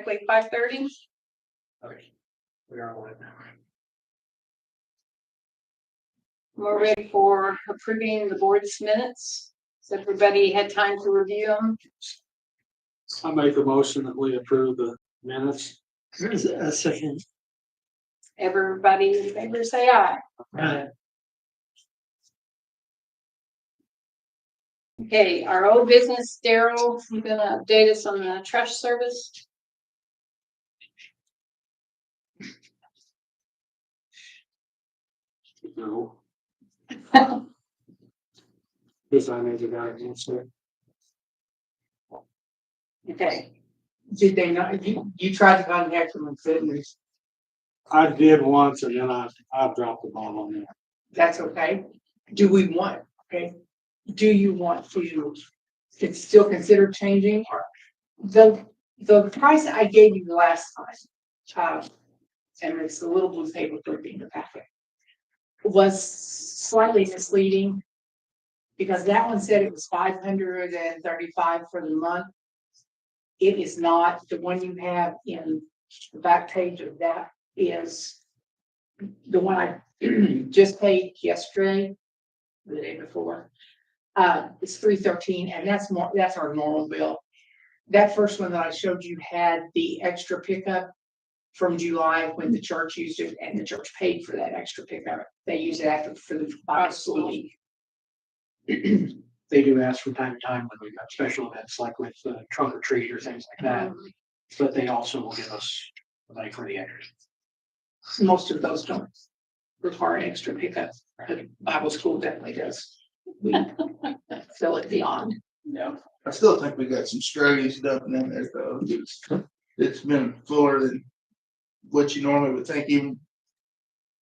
Exactly 5:30. Okay. We are on it now. We're ready for approving the board's minutes. Has everybody had time to review them? I make a motion that we approve the minutes. A second. Everybody in favor say aye. Okay, our old business, Daryl, you gonna update us on the trash service? No. Because I made the guy answer. Okay, Did they not, you tried to contact them and couldn't, I did once and then I've dropped the ball on that. that's okay. Do we want, okay, do you want to still consider changing? Or the price I gave you the last time, and it's a little blue paper clip in the packet, was slightly misleading. Because that one said it was 535 for the month. It is not. The one you have in the back page of that is the one I just paid yesterday, the day before. It's $313, and that's our normal bill. That first one that I showed you had the extra pickup from July when the church used it, and the church paid for that extra pickup. They use it after for the Bible school week. They do ask from time to time when we've got special events like with trunk or treat or things like that, but they also will give us money for the extras. Most of those don't require an extra pickup. The Bible school definitely does. We fill it beyond. Yeah. I still think we got some strays dumping in there though. It's been fuller than what you normally would think. Even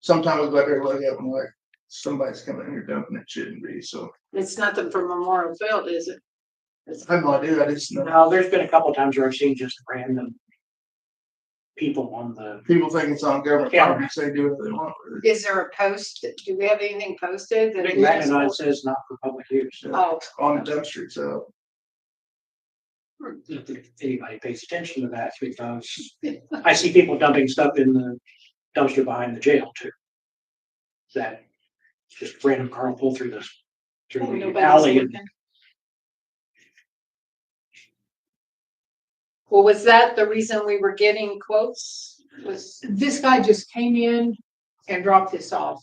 sometimes we go out there and look at them like somebody's coming in here dumping it, shouldn't be. So it's nothing from Memorial Field, is it? I have no idea. I just know Now, there's been a couple times where I've seen just random people on the, people think it's on government property, so they do what they want with it. Is there a post? Do we have anything posted? That that and it says not for public use. Oh, On the dumpster itself. Not that anybody pays attention to that because I see people dumping stuff in the dumpster behind the jail too. That just random car will pull through the nobody's alley. looking. Well, was that the reason we were getting quotes? Was This guy just came in and dropped this off.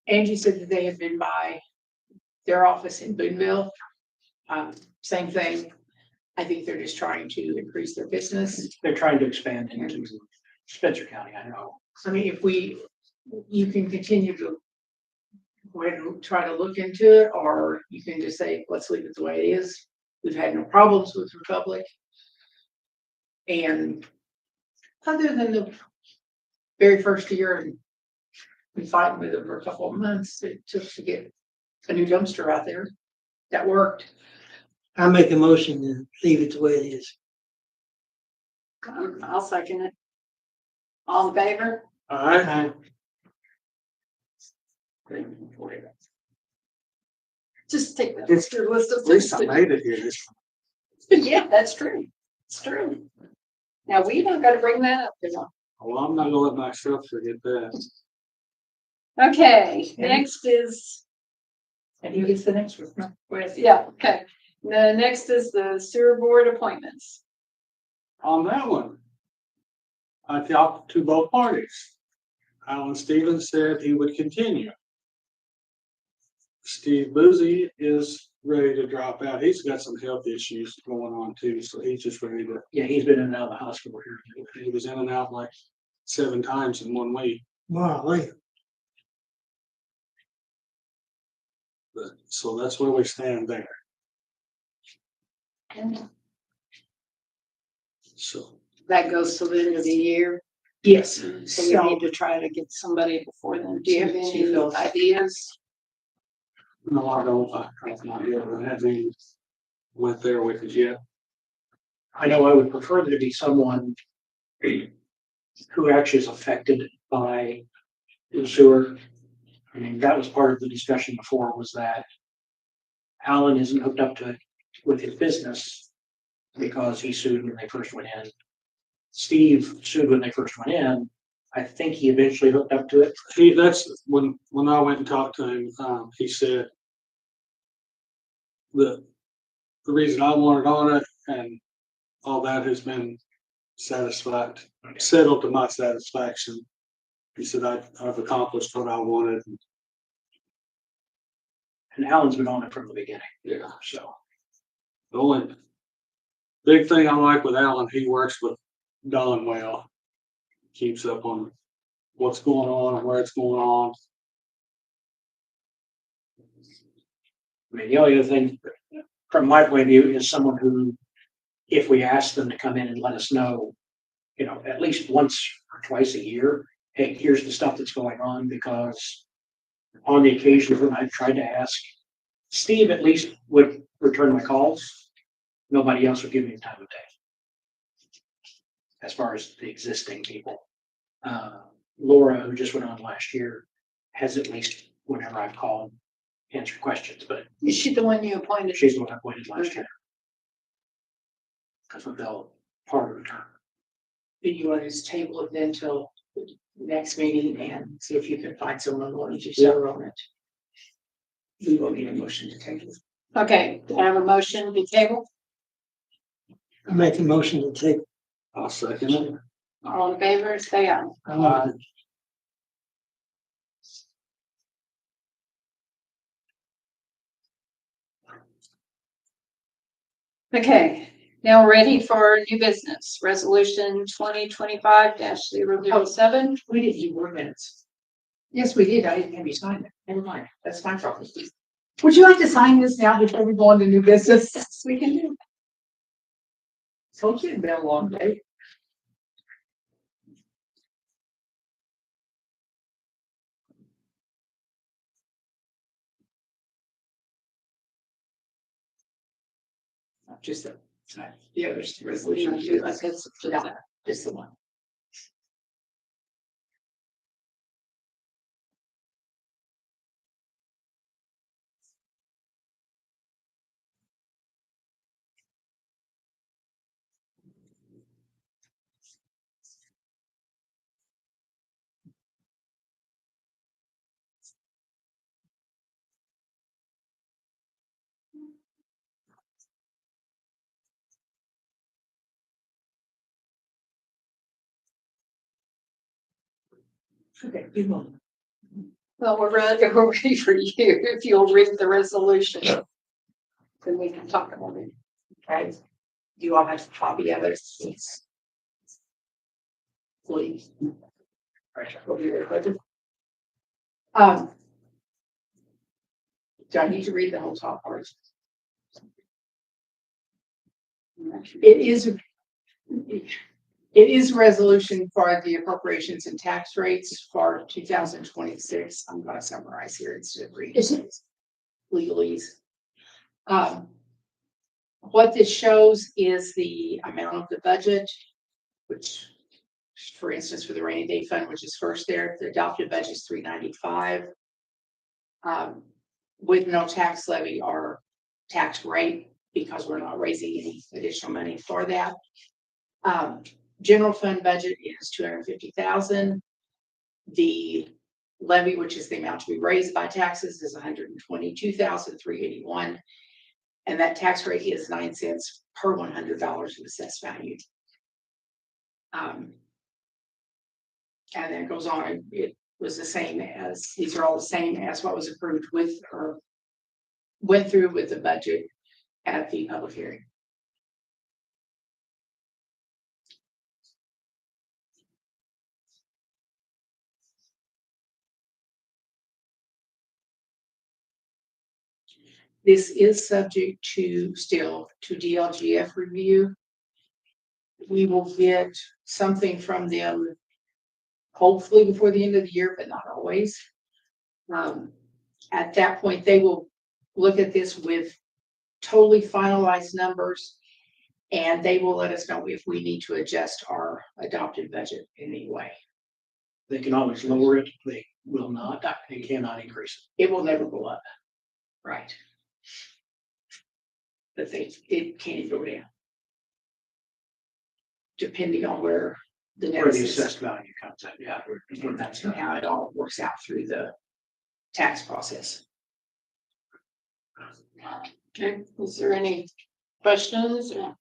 Angie said that they had been by their office in Boonville. Same thing. I think they're just trying to increase their business. They're trying to expand into Spencer County, I know. I mean, you can continue to go ahead and try to look into it, or you can just say, let's leave it the way it is. We've had no problems with Republic. And other than the very first year, and been fighting with them for a couple of months, it took to get a new dumpster out there that worked. I make a motion to leave it the way it is. I'll second it. All in favor? Alright, Just take that. It's- Your list of at least things I to made it here this Yeah, that's true. It's true. Now, we don't gotta bring that up, you know. well, I'm not gonna let myself forget that. Okay, next is, And he gets the next one. yeah, okay. The next is the sewer board appointments. On that one, I talked to both parties. Alan Stevens said he would continue. Steve Boozy is ready to drop out. He's got some health issues going on too, so he's just ready to. Yeah, he's been in and out of the hospital here. He was in and out like 7 times in 1 week. Wow, wait. But so that's where we stand there. And So that goes to the end of the year. Yes, So we so need to try to get somebody before then. Do you have She any feels- ideas? no, I don't. I've not yet. I haven't went there with it yet. I know I would prefer there to be someone who actually is affected by the sewer. I mean, that was part of the discussion before, was that Alan isn't hooked up to it with his business. because he sued when they first went in. Steve sued when they first went in. I think he eventually hooked up to it. That's when I went and talked to him, he said the reason I wanted on it and all that has been settled to my satisfaction. He said, I've accomplished what I wanted. And Alan's been on it from the beginning. Yeah. So The only big thing I like with Alan, he works with Don well. Keeps up on what's going on and where it's going on. I mean, the only other thing from my point of view is someone who, if we ask them to come in and let us know, at least once or twice a year, hey, here's the stuff that's going on, because on the occasions when I've tried to ask, Steve at least would return my calls. Nobody else would give me the time of day. As far as the existing people. Laura, who just went on last year, has at least, whenever I've called, answered questions, but Is she the one you appointed? she's the one I appointed last year. Because they'll part of the term. Do you want to just table it then till next meeting and see if you can find someone willing to serve on it? We will need a motion to table. Okay, do I have a motion to table? I make a motion to take. I'll second it. All in favor, say aye. Okay, now we're ready for new business, resolution 2025-007. We didn't do board minutes. Yes, we did. I didn't have you sign it. Never mind. That's my problem. Would you like to sign this now before we go on to new business? Yes, we can do. Told you it'd been a long day. Just the others, resolution, just the one. Okay, good one. Well, we're ready for you, if you'll read the resolution. Then we can talk about it. Okay. Do you all have a copy of it? Yes. Please. Do I need to read the whole top part? It is a resolution for the appropriations and tax rates for 2026. I'm going to summarize here instead of reading legalese. What this shows is the amount of the budget, which, for instance, for the rainy day fund, which is first there, the adopted budget is $395. With no tax levy or tax rate, because we're not raising any additional money for that. General fund budget is $250,000. The levy, which is the amount to be raised by taxes, is $122,381. And that tax rate is 9 cents per $100 of assessed value. And then it goes on. It was the same as, these are all the same as what was approved with or went through with the budget at the public hearing. This is subject to DLGF review. We will get something from them hopefully before the end of the year, but not always. At that point, they will look at this with totally finalized numbers, and they will let us know if we need to adjust our adopted budget in any way. They can always lower it. They will not. They cannot increase it. It will never go up. Right. But it can't go down. depending on where the Where the next is assessed value comes in, yeah. When that's and done. how it all works out through the tax process. Okay, is there any questions or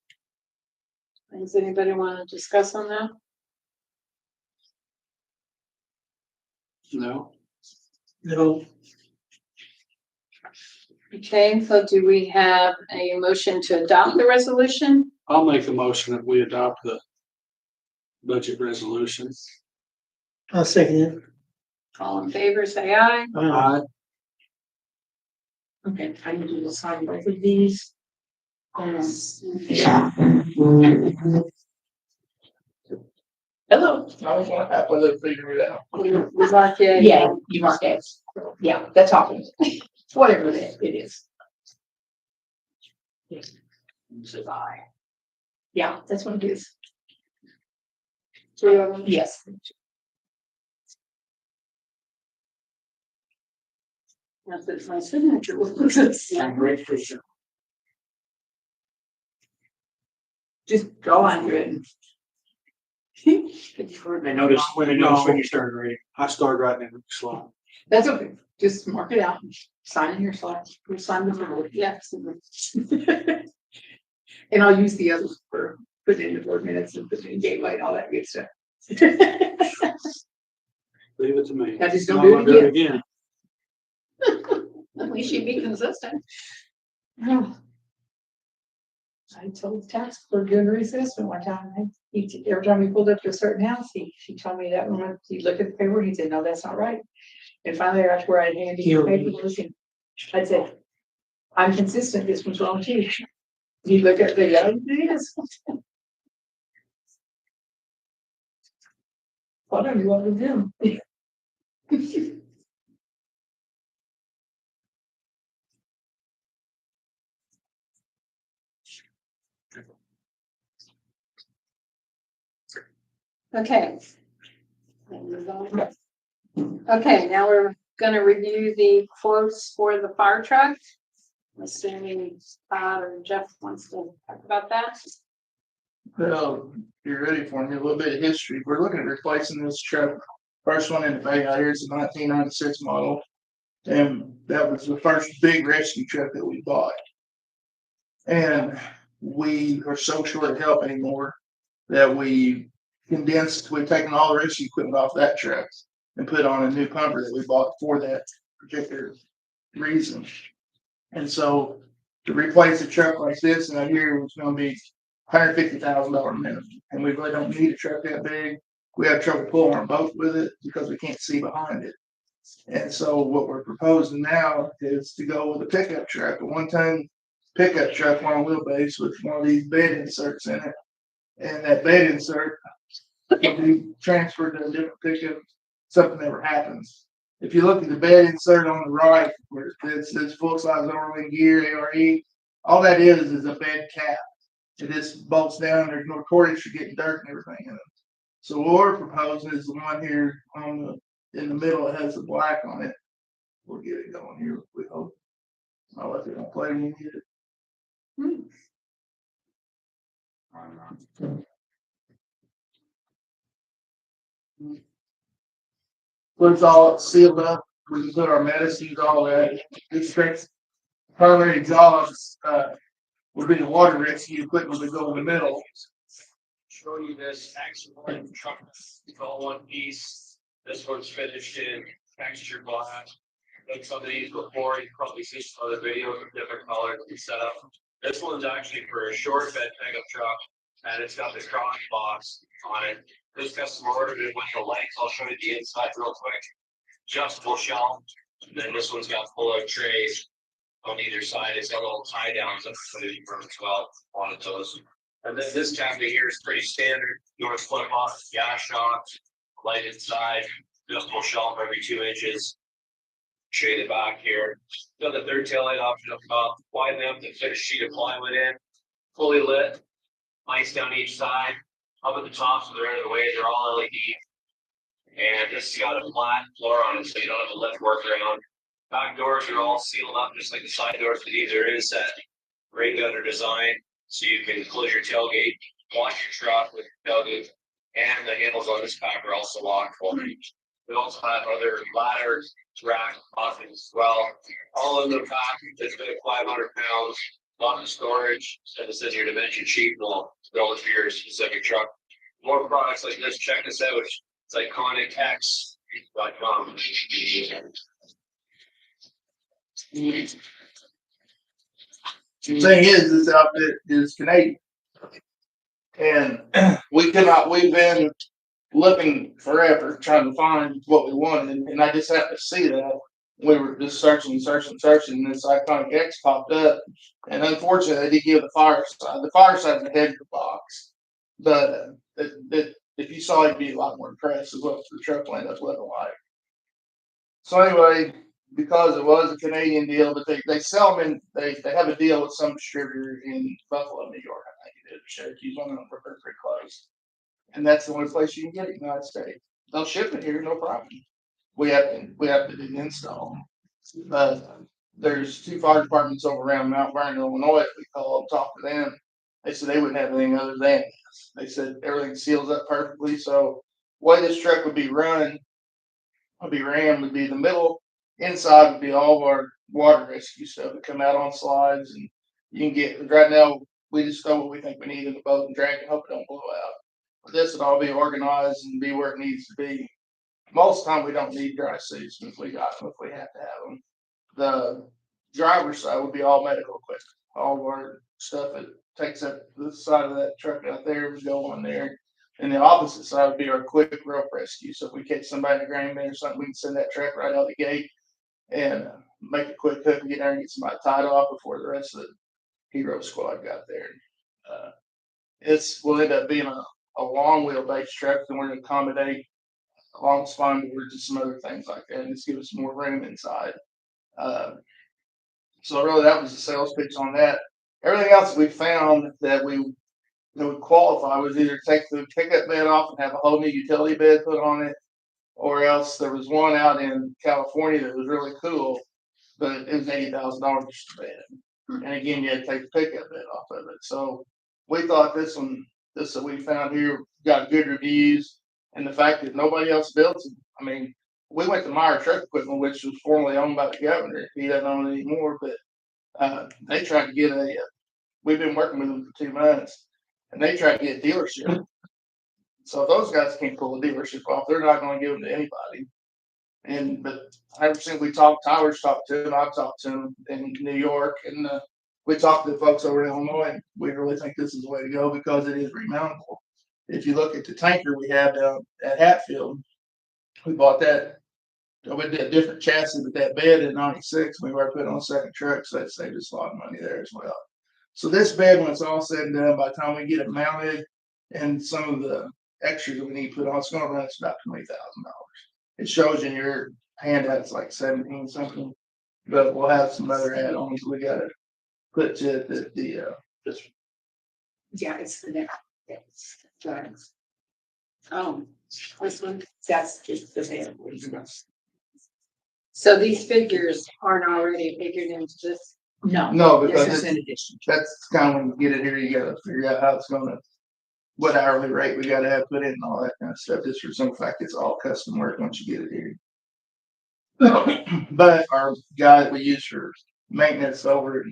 does anybody want to discuss on that? No, No, Okay, so do we have a motion to adopt the resolution? I'll make a motion that we adopt the budget resolution. I'll second it. All in favor, say aye. Aye. Okay, I need you to sign both of these. Hello. I was gonna happily figure it out. We mark it. Yeah, you mark that. Yeah, that's all. Whatever that it is. Says aye. Yeah, that's what it is. Three of them. Yes. That's my signature. I'm grateful. Just go under it. I noticed when you started reading. I started writing it slow. That's okay. Just mark it out. Sign in your slot. We'll sign the board. Yes. And I'll use the others for putting in the board minutes and putting in gateway and all that good stuff. Leave it to me. Now just don't No, do I'm it gonna again. At least you'd be consistent. I told the tax clerk doing the reassessment one time, every time we pulled up to a certain house, she told me that when he looked at the paper, he said, no, that's not right. And finally, I got to where I handed him the paper, and I said, I'm consistent, this one's wrong too. He looked at the, yeah, it is. I don't know what to do. Okay. Okay, now we're gonna review the quotes for the fire truck. I'm assuming Todd or Jeff wants to talk about that. Well, you're ready for me, a little bit of history. We're looking at replacing this truck. First one in the bay out here is a 1996 model. And that was the first big rescue truck that we bought. And we are so short of help anymore that we've taken all the rescue equipment off that truck and put on a new pumper that we bought for that particular reason. And so to replace a truck like this, and I hear it's gonna be $150,000 minimum, and we really don't need a truck that big. We have trouble pulling our boat with it because we can't see behind it. And so what we're proposing now is to go with a pickup truck, a 1-ton pickup truck on a wheelbase with one of these bed inserts in it. And that bed insert can be transferred to a different pickup, if something ever happens. If you look at the bed insert on the right, where it says full size overland gear, ARE, all that is a bed cap. It just bolts down, there's no cordage for getting dirt and everything in it. So what we're proposing is the one here in the middle that has the black on it. We'll get it going here, we hope. I'll let it play when we get it. When it's all sealed up, we can put our medicines, all that. This truck's primary jobs would be the water rescue equipment that go in the middle. Show you this excellent truck. It's all one piece. This one's finished in textured glass. Like some of these before, you probably see some other videos of different colors and setup. This one's actually for a short bed pickup truck, and it's got this cross box on it. This customer ordered it with the length. I'll show you the inside real quick. Adjustable shelf. And then this one's got full of trays on either side. It's got little tie downs up for the room as well. One of those. And then this cabinet here is pretty standard. North flip off, gas shocks, light inside, adjustable shelf every 2 inches. Show you the back here. Got the third tail light option up top, wide enough to fit a sheet of plywood in, fully lit, lights down each side, up at the top so they're out of the way, they're all LED. And this has got a flat floor on it, so you don't have to lift work around. Back doors are all sealed up just like the side doors, but these are inset rain gutter design, so you can close your tailgate wash your truck with tailgate, and the handles on this pack are also lockable. We also have other ladders, rack, options as well. All in the pack, it's been 500 pounds, lot of storage, and it says your dimension sheet will go for your specific truck. More products like this, check this out. It's iconicx.com. The thing is, this outfit is Canadian. And we've been looking forever trying to find what we wanted, and I just happened to see that. We were just searching, and this Iconic X popped up. And unfortunately, they did give the Fireside. The Fireside's a heavier box, but if you saw it, you'd be a lot more impressed with what the truck landed up looking like. So anyway, because it was a Canadian deal, but they sell them in, they have a deal with some distributor in Buffalo, New York, I think it is, Cherokee, one of them, we're pretty close. And that's the only place you can get it in the United States. They'll ship it here, no problem. We have to do the install. But there's 2 fire departments over around Mount Vernon, Illinois. We call them, talk to them. They said they wouldn't have anything other than this. They said everything seals up perfectly. So way this truck would be ran would be the middle. Inside would be all of our water rescue stuff that come out on slides, and you can get right now. We just throw what we think we need in the boat and drag it, hope it don't blow out. But this would all be organized and be where it needs to be. Most of the time, we don't need dry suits if we got them, if we have to have them. The driver's side would be all medical equipment, all of our stuff that takes up the side of that truck out there would go on there. And the opposite side would be our quick rope rescue. So if we catch somebody in the grain bin or something, we can send that truck right out the gate and make a quick hook and get there and get somebody tied off before the rest of the hero squad got there. Will end up being a long wheelbase truck, and we're going to accommodate long spine boards and some other things like that, and just give us more room inside. So really, that was the sales pitch on that. Everything else we found that would qualify was either take the pickup bed off and have a whole new utility bed put on it, or else there was one out in California that was really cool, but it was $80,000 a bed. And again, you had to take the pickup bed off of it. So we thought this that we found here got good reviews, and the fact that nobody else built it. I mean, we went to Meyer Truck Equipment, which was formerly owned by the governor. He doesn't own it anymore, but they tried to get we've been working with them for 2 months, and they tried to get a dealership. So if those guys can't pull a dealership off, they're not going to give them to anybody. But ever since we talked, Tyler's talked to him, I've talked to him in New York, and we talked to the folks over in Illinois, and we really think this is the way to go because it is remountable. If you look at the tanker we have down at Hatfield, we bought that. We did a different chassis, but that bed in '96, we were put on a second truck, so that saved us a lot of money there as well. So this bed, when it's all said and done, by the time we get it mounted and some of the extras that we need to put on, it's going to run us about $20,000. It shows in your handout it's like 17 something, but we'll have some other add-ons we got to put to it that Yeah, it's the next. This one. That's just the van. So these figures aren't already figured into this. No, because This is in addition. that's kind of when you get it here, you got to figure out how it's going to, what hourly rate we got to have put in and all that kind of stuff. Just for some fact, it's all custom work once you get it here. But our guy that we use for maintenance over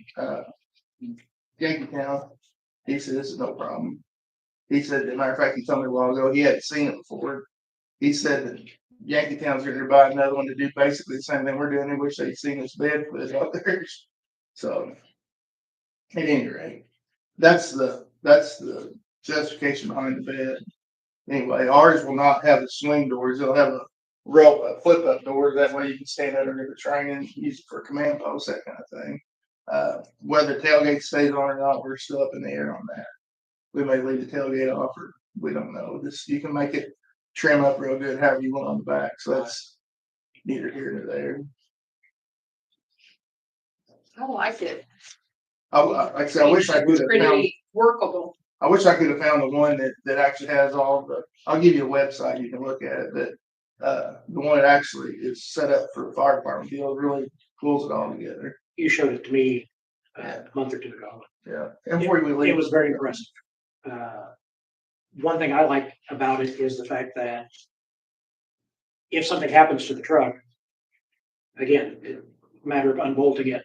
in Yankeetown, he said this is no problem. He said, as a matter of fact, he told me a while ago he hadn't seen it before. He said that Yankeetown's going to buy another one to do basically the same thing we're doing. They wish they'd seen this bed put it out there. So at any rate, that's the justification behind the bed. Anyway, ours will not have the swing doors. It'll have a flip up door. That way you can stand underneath the train and use it for command posts, that kind of thing. Whether the tailgate stays on or not, we're still up in the air on that. We may leave the tailgate off, or we don't know. You can make it trim up real good however you want on the back. So that's neither here nor there. I like it. Like I said, I wish I could It's have found. pretty workable. I wish I could have found the one that actually has all the. I'll give you a website you can look at it. But the one that actually is set up for a fire department deal really pulls it all together. You showed it to me a month or two ago. Yeah, and before we leave, It was very impressive. one thing I like about it is the fact that if something happens to the truck, again, it matter of unbolting it,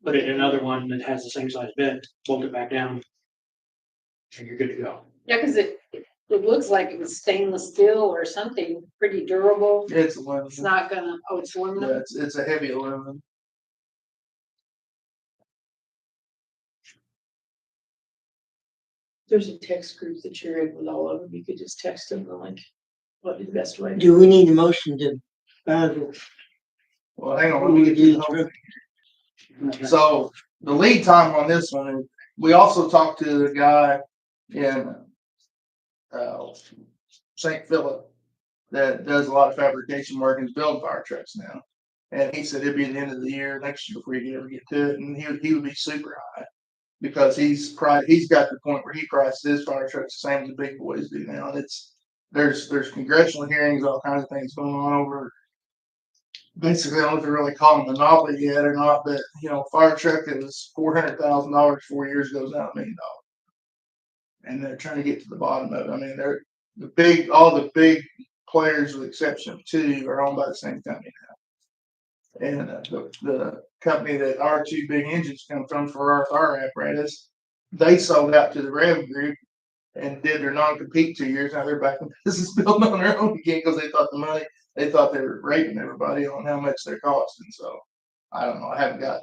put it in another one that has the same size bed, bolt it back down, and you're good to go. Yeah, cause it looks like it was stainless steel or something pretty durable. It's aluminum. It's not gonna, oh, it's Yeah, aluminum. it's a heavy aluminum. There's a text group that you're in with all of them. You could just text them the link. What would be the best way? Do we need a motion to buy the? Well, hang on, let me get to the whole thing. So the lead time on this one, we also talked to the guy in St. Philip that does a lot of fabrication work and is building fire trucks now. And he said it'd be the end of the year next year before he could ever get to it, and he would be super high because he's got the point where he prices his fire trucks the same as the big boys do now. And there's congressional hearings, all kinds of things going on over. Basically, I don't know if they're really calling it monopoly yet or not, but fire truck that was $400,000 4 years ago is now $1 million, and they're trying to get to the bottom of it. I mean, all the big players, with the exception of two, are owned by the same company now. And the company that our two big engines come from for our fire apparatus, they sold out to the Rev Group and did their non-compete 2 years. Now they're back in business building on their own again because they thought they were raping everybody on how much they're costing. So I don't know. I haven't got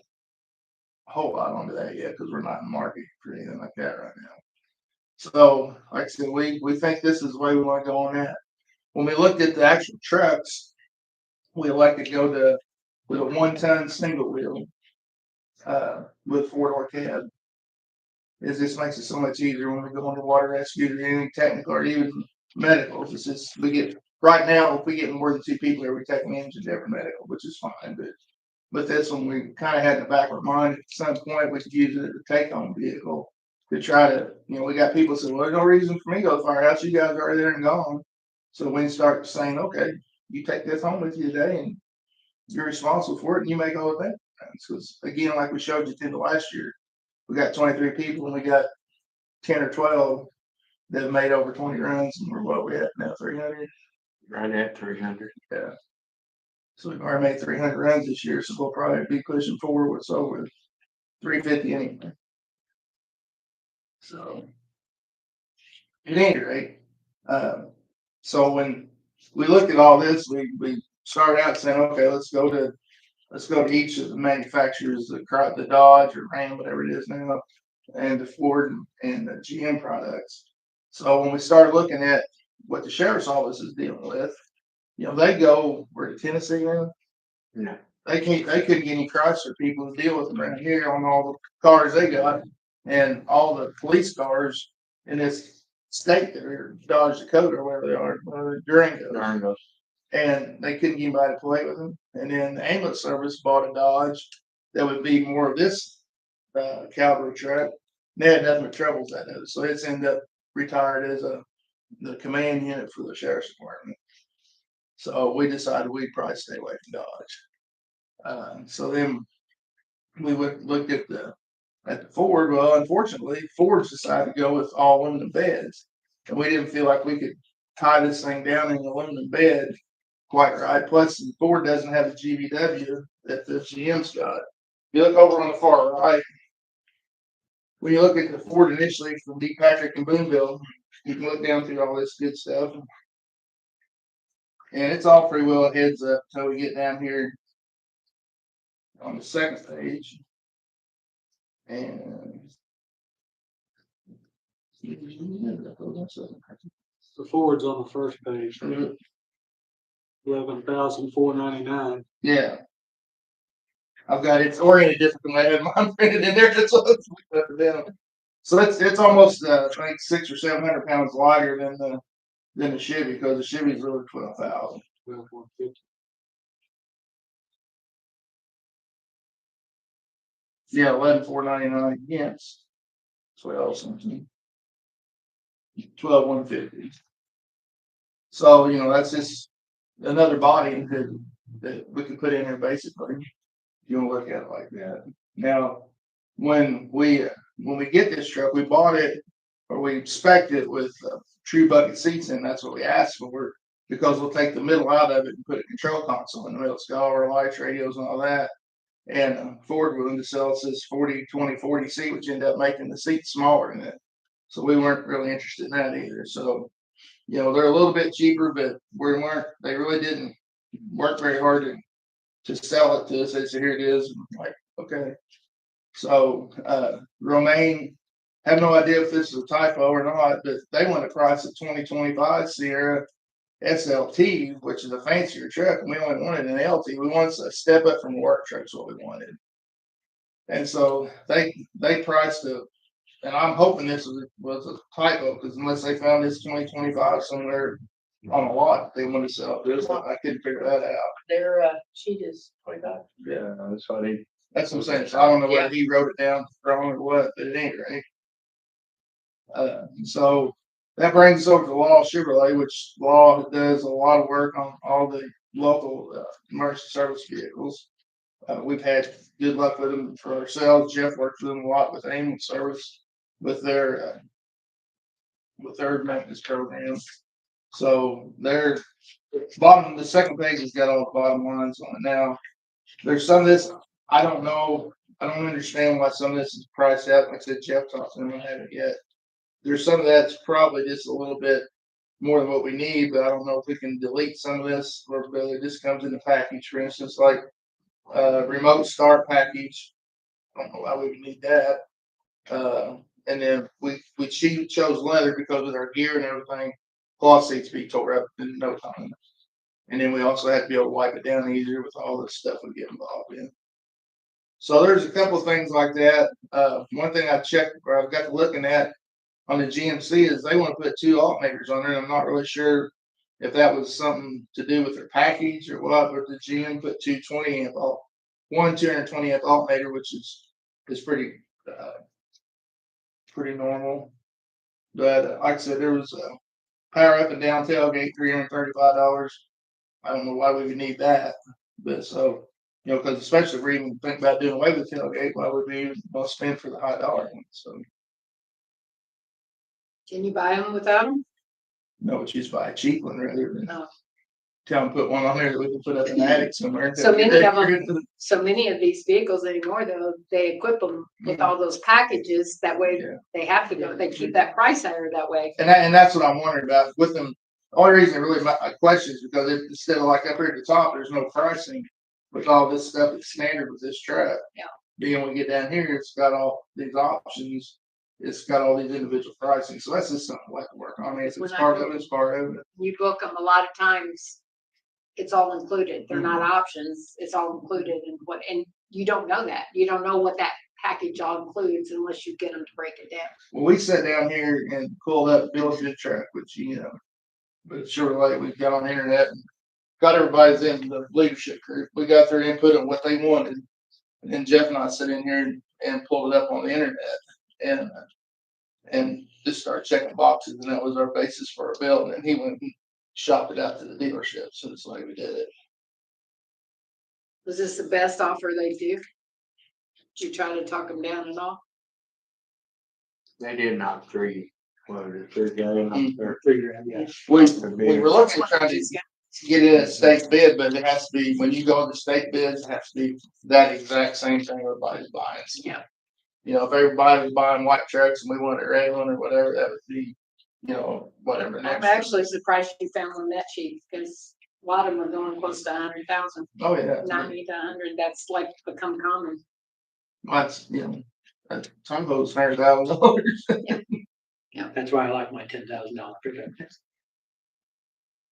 a whole lot onto that yet because we're not in the market for anything like that right now. So like I said, we think this is the way we want to go on that. When we looked at the actual trucks, we elected to go with a 1-ton single wheel with 4-door cab. It just makes it so much easier when we go on the water rescue or anything technical or even medical. It's just right now, if we get more than 2 people there, we take an engine to every medical, which is fine. But this one, we kind of had in the back of our mind at some point we could use it as a take-home vehicle to try to, we got people saying, well, there's no reason for me to go to the firehouse. You guys are already there and gone. So we start saying, okay, you take this home with you today and you're responsible for it and you make all of that. Because again, like we showed you at the end of last year, we got 23 people and we got 10 or 12 that have made over 20 runs, and we at now, 300? Right at 300. Yeah. So we've already made 300 runs this year, so we'll probably be pushing forward with 350 anyway. So at any rate, so when we looked at all this, we started out saying, okay, let's go to each of the manufacturers, the Dodge or Ram, whatever it is now, and the Ford and the GM products. So when we started looking at what the sheriff's office is dealing with, they go where to Tennessee now. No. They couldn't get any Chrysler people to deal with them around here on all the cars they got, and all the police cars in this state that are Dodge Dakota or whatever they are, Durangos. And they couldn't get anybody to play with them. And then the ambulance service bought a Dodge that would be more of this cavalry truck. They had nothing but troubles that day. So it's ended up retired as the command unit for the sheriff's department. So we decided we'd probably stay away from Dodge. So then we looked at the Ford. Well, unfortunately, Ford's decided to go with all aluminum beds. And we didn't feel like we could tie this thing down in an aluminum bed quite right. Plus, the Ford doesn't have the GVW that the GM's got. If you look over on the far right, when you look at the Ford initially from D. Patrick and Boonville, you can look down through all this good stuff. And it's all pretty well heads up until we get down here on the second page. And The Ford's on the first page, 11,499. yeah. I've got it's oriented differently. I had mine printed in there. That's what it's up and down. So it's almost I think 600 or 700 pounds lighter than the Chevy because the Chevy's over 12,000. 12,150. Yeah, 11,499 against 12 something. 12,150. So that's just another body that we could put in there basically. You want to look at it like that. Now, when we get this truck, we bought it or we spec'd it with true bucket seats in, that's what we asked for. Because we'll take the middle out of it and put a control console in the middle. It's got all our lights, radios and all that. And Ford willing to sell us this 40 seat, which ended up making the seat smaller than it. So we weren't really interested in that either. So, you know, they're a little bit cheaper, but they really didn't work very hard to sell it to us. They said, here it is. And I'm like, okay. So Romaine, have no idea if this is a typo or not, but they want a price of 2025 Sierra SLT, which is a fancier truck, and we only wanted an LT. We wanted a step up from a work truck is what we wanted. And so they priced it, and I'm hoping this was a typo, because unless they found this 2025 somewhere on a lot, they want to sell this. I couldn't figure that out. Their sheet is 25. Yeah, that's what he. That's what I'm saying. So I don't know whether he wrote it down wrong or what, but it ain't right. So that brings us over to Law Chevrolet, which Law does a lot of work on all the local emergency service vehicles. We've had good luck with them for ourselves. Jeff works with them a lot with ambulance service with their maintenance program. So their the second page has got all the bottom lines on it. Now, there's some of this I don't know. I don't understand why some of this is priced out. Like I said, Jeff talked to them. I haven't yet. There's some of that's probably just a little bit more than what we need, but I don't know if we can delete some of this or whether it just comes in the package. For instance, like remote start package. I don't know why we would need that. And then we chose leather because with our gear and everything, cloth seats be tore up in no time. And then we also had to be able to wipe it down easier with all the stuff we get involved in. So there's a couple of things like that. One thing I checked or I've got to looking at on the GMC is they want to put 2 alternators on there. And I'm not really sure if that was something to do with their package or what, but the GM put 220 amp one 220 amp alternator, which is pretty normal. But like I said, there was a power up and down tailgate, $335. I don't know why we would need that, but so, you know, because especially if we're even thinking about doing away with tailgate, why would we spend for the high dollar one? So, Can you buy them without them? no, it's just buy a cheap one rather than No. tell them put one on there that we can put up in the attic somewhere. So many of these vehicles anymore, though, they equip them with all those packages. That way they have to go, they keep that price higher that way. And that's what I'm wondering about with them. The only reason really my question is because instead of like up here at the top, there's no pricing with all this stuff that's standard with this truck. Yeah. Being when we get down here, it's got all these options. It's got all these individual pricing. So that's just something I like to work on. If it's part of it, it's part of it. You book them a lot of times, it's all included. They're not options. It's all included and you don't know that. You don't know what that package all includes unless you get them to break it down. Well, we sat down here and pulled up Bill's good truck, which, you know, but Chevrolet, we've got on the internet and got everybody's in the leadership group. We got their input on what they wanted. And then Jeff and I sat in here and pulled it up on the internet and just started checking boxes. And that was our basis for our bill. And he went and shopped it out to the dealership. So it's like we did it. Was this the best offer they do? Did you try to talk them down at all? They did knock 3. What was it, 3 grand? Or $3,000, yeah. We were looking at trying to get in a state bid, but it has to be, when you go to state bids, it has to be that exact same thing everybody's buying. So, Yeah. you know, if everybody was buying white trucks and we wanted a red one or whatever, that would be, you know, whatever. I'm actually surprised you found one that cheap because a lot of them are going close to 100,000, Oh, yeah. 90 to 100. That's like become common. That's, you know, some of those $100,000. That's why I like my $10,000 pickup.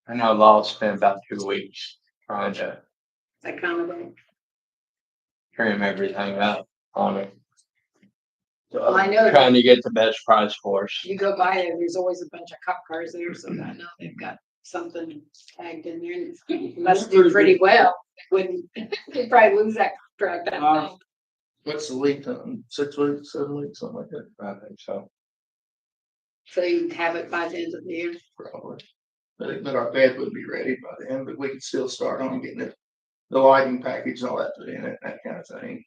I know Law spent about 2 weeks trying to That kind of thing. trim everything up on it. Well, I know Trying to get the best price for us. you go by there, there's always a bunch of cop cars there, so I know they've got something tagged in there. It must do pretty well. They wouldn't, they'd probably lose that contract. I think. What's the lead time? 6 weeks, 7 weeks, something like that? I think so. So you'd have it by the end of the year. Probably. But our bed wouldn't be ready by then, but we could still start on getting it, the lighting package and all that put in it, that kind of thing.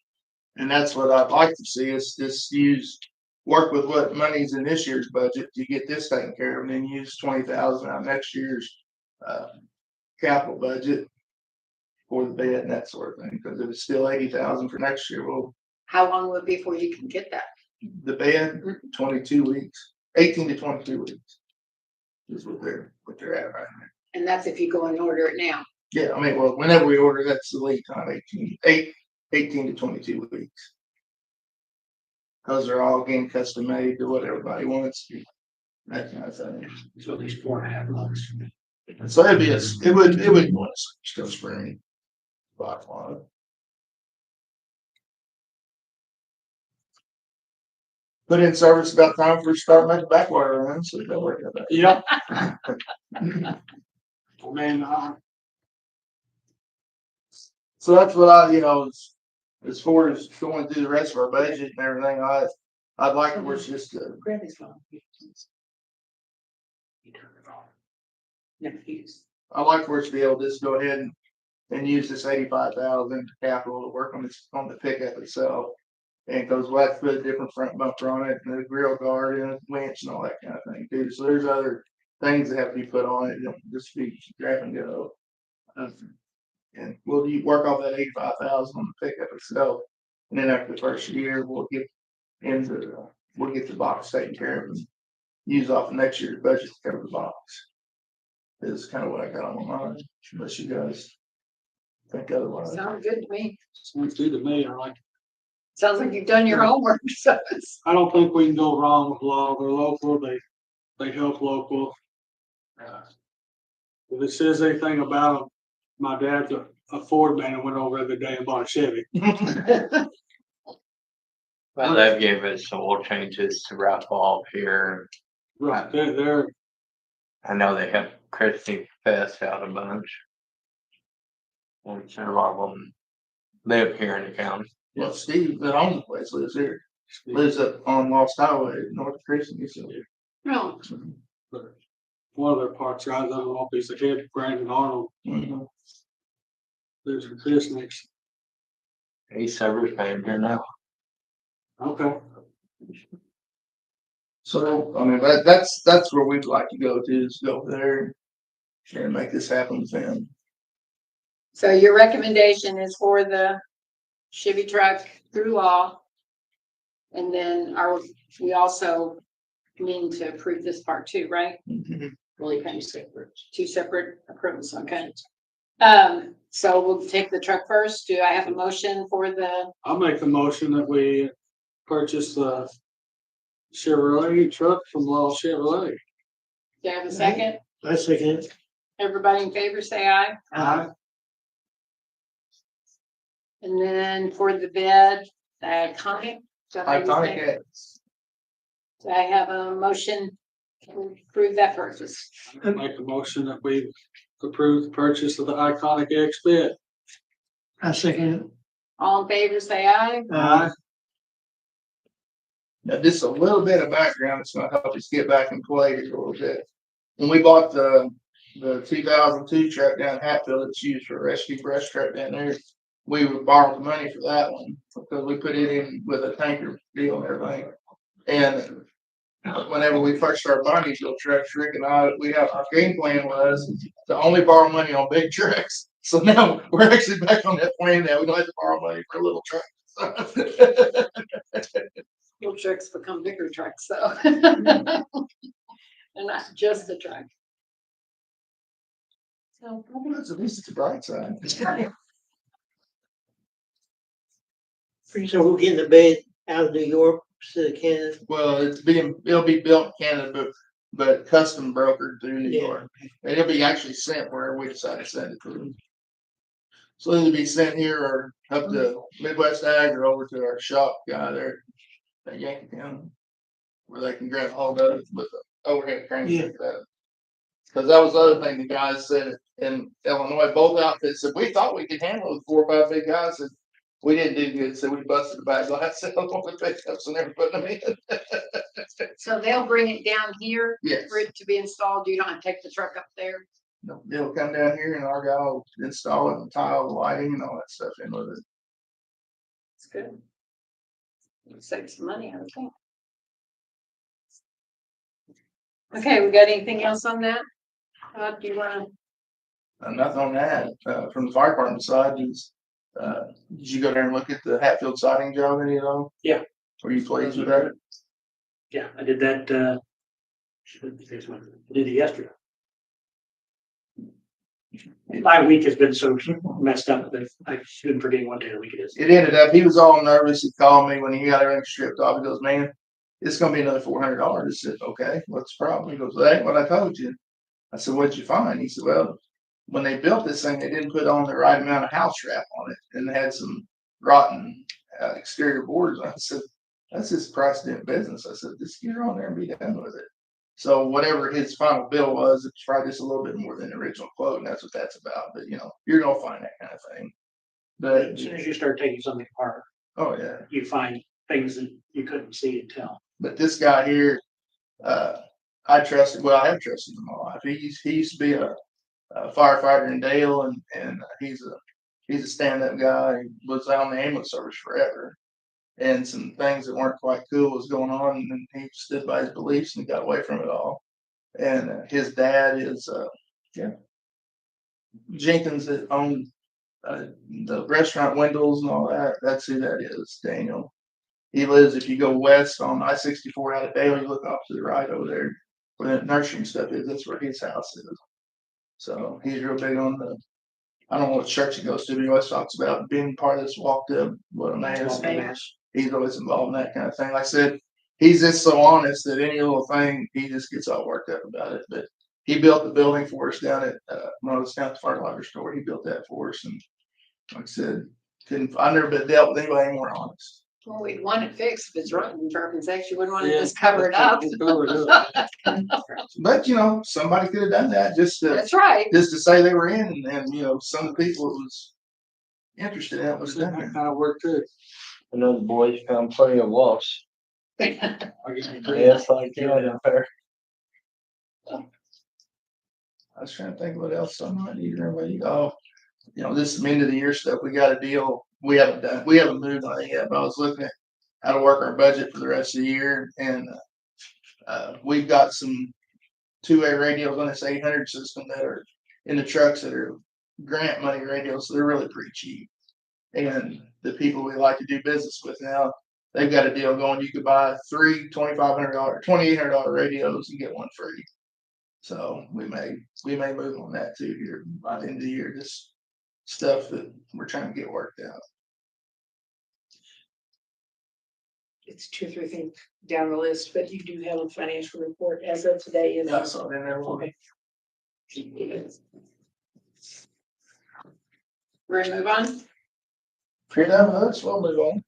And that's what I'd like to see us just use work with what money's in this year's budget to get this taken care of, and then use 20,000 out of next year's capital budget for the bed and that sort of thing, because if it's still 80,000 for next year, well, How long will it be before you can get that? the bed, 22 weeks, 18 to 22 weeks. Is what they're at right now. And that's if you go and order it now. Yeah, I mean, well, whenever we order, that's the lead time, 18 to 22 weeks. Because they're all again custom made to what everybody wants. That kind of thing. So at least 4.5 months. So it would go in still spring. Bottom line. Put in service about time for start making backwater runs, so don't worry about that. Yep. I mean, So that's what I, as far as going through the rest of our budget and everything, I'd like to work just Grab his phone. Never use. I'd like for us to be able to just go ahead and use this 85,000 capital to work on the pickup itself. And because we'll have to put a different front bumper on it and a grill guard and a winch and all that kind of thing too. So there's other things that have to be put on it. Don't just be grab and go. And we'll work off that 85,000 on the pickup itself. And then after the first year, we'll get the box taken care of and use off of next year's budget to cover the box. Is kind of what I got on my mind, unless you guys think otherwise. Sounds good to me. sounds good to me. Sounds like you've done your homework, so it's. I don't think we can go wrong with law. They're local. They help local. If it says anything about them, my dad's a Ford man and went over the other day and bought a Chevy. Well, they've gave us some oil changes to wrap off here. Right, they're I know they have Christie Fest out a bunch. And a lot of them live here in the county. Well, Steve, that owns the place, lives here. Lives up on Lost Highway, north of Christian. No, one of their parts guys. I don't know if he's the head Brandon Arnold. There's a business. He's service paying here now. Okay. So, I mean, that's where we'd like to go to, is go over there and make this happen with them. so your recommendation is for the Chevy truck through law. And then we also need to approve this part too, right? Really kind of separate. Two separate approvals, okay. So we'll take the truck first. Do I have a motion for the, I'll make the motion that we purchase the Chevrolet truck from Law Chevrolet. do I have a second? I second it. Everybody in favor, say aye. Aye. And then for the bed, Iconic. is that how you say Iconic it? X. Do I have a motion to approve that purchase? I'll make the motion that we approve the purchase of the Iconic X bed. I second it. All in favor, say aye. Aye. Now, just a little bit of background, it's gonna help us get back in play here a little bit. When we bought the 2002 truck down in Hatfield, it's used for rescue brush truck down there. We would borrow the money for that one because we put it in with a tanker deal and everything. And whenever we first started buying these little trucks, Rick and I, our game plan was to only borrow money on big trucks. So now we're actually back on that plan now. We don't have to borrow money for little trucks. Little trucks become bigger trucks, so. And not just a truck. So, At least it's a bright side. Pretty soon we'll get the bed out of New York instead of Canada. Well, it'll be built in Canada, but custom brokered through New Yeah. York. And it'll be actually sent where we decide to send it to. So it'll be sent here or up to Midwest Ag or over to our shop guy there at Yankee County, where they can grab hold of it with the overhead crane. Yeah. Because that was the other thing the guys said in Illinois, both outfits said, we thought we could handle it, 4 or 5 big guys, and we didn't do good, so we busted the back glass out on the pickups and they're putting them in. so they'll bring it down here Yes. for it to be installed. You don't have to take the truck up there. No, they'll come down here and our guy will install it and tile the lighting and all that stuff in with it. It's good. It'll save some money, I would think. Okay, we got anything else on that? Do you wanna, Nothing on that, from the fire department side is, did you go there and look at the Hatfield siding job any of them? Yeah. Were you pleased with that? Yeah, I did that, I did it yesterday. My week has been so messed up that I shouldn't forget what day of the week it is. It ended up, he was all nervous. He called me when he got everything stripped off. He goes, man, it's gonna be another $400. I said, okay, what's the problem? He goes, that ain't what I told you. I said, what'd you find? He said, well, when they built this thing, they didn't put on the right amount of house wrap on it and they had some rotten exterior boards. I said, that's his price doing business. I said, just get on there and be done with it. So whatever his final bill was, it's probably just a little bit more than the original quote, and that's what that's about. But you're gonna find that kind of thing. But As soon as you start taking something apart, oh yeah. you find things that you couldn't see and tell. But this guy here, I trusted. Well, I have trusted him my life. He used to be a firefighter in Dale, and he's a stand-up guy. He was out on the ambulance service forever, and some things that weren't quite cool was going on, and he stood by his beliefs and got away from it all. And his dad is Jenkins that owned the restaurant Wendell's and all that. That's who that is, Daniel. He lives, if you go west on I-64 out of Dale, you look off to the right over there where the nursery and stuff is. That's where his house is. So he's real big on I don't know what church he goes to, but he always talks about being part of this walked up, what a man is. He's always involved in that kind of thing. Like I said, he's just so honest that any little thing, he just gets all worked up about it. But he built the building for us down at, when I was down at the fertilizer store, he built that for us. And like I said, I've never been dealt with anybody more honest. well, we'd want it fixed if it's rotten, for heaven's sakes, you wouldn't want to Yeah. just cover it up. But somebody could have done that just That's right. to say they were in, and some of the people that was interested in it was That done it. kind of work too. I know the boys found plenty of loss. Yes, like you had up there. I was trying to think what else I might need to remember. Oh, this is end of the year stuff. We got a deal. We haven't moved on it yet, but I was looking at how to work our budget for the rest of the year, and we've got some 2A radios on this 800 system that are in the trucks that are grant money radios, so they're really pretty cheap. And the people we like to do business with now, they've got a deal going. You could buy 3 $2,500, $2,800 radios and get one free. So we may move on that too here by the end of the year. Just stuff that we're trying to get worked out. It's 2 or 3 things down the list, but you do have a financial report as of today. Is Yeah, so then there will be. We're gonna move on. If you're done with us, we'll move on.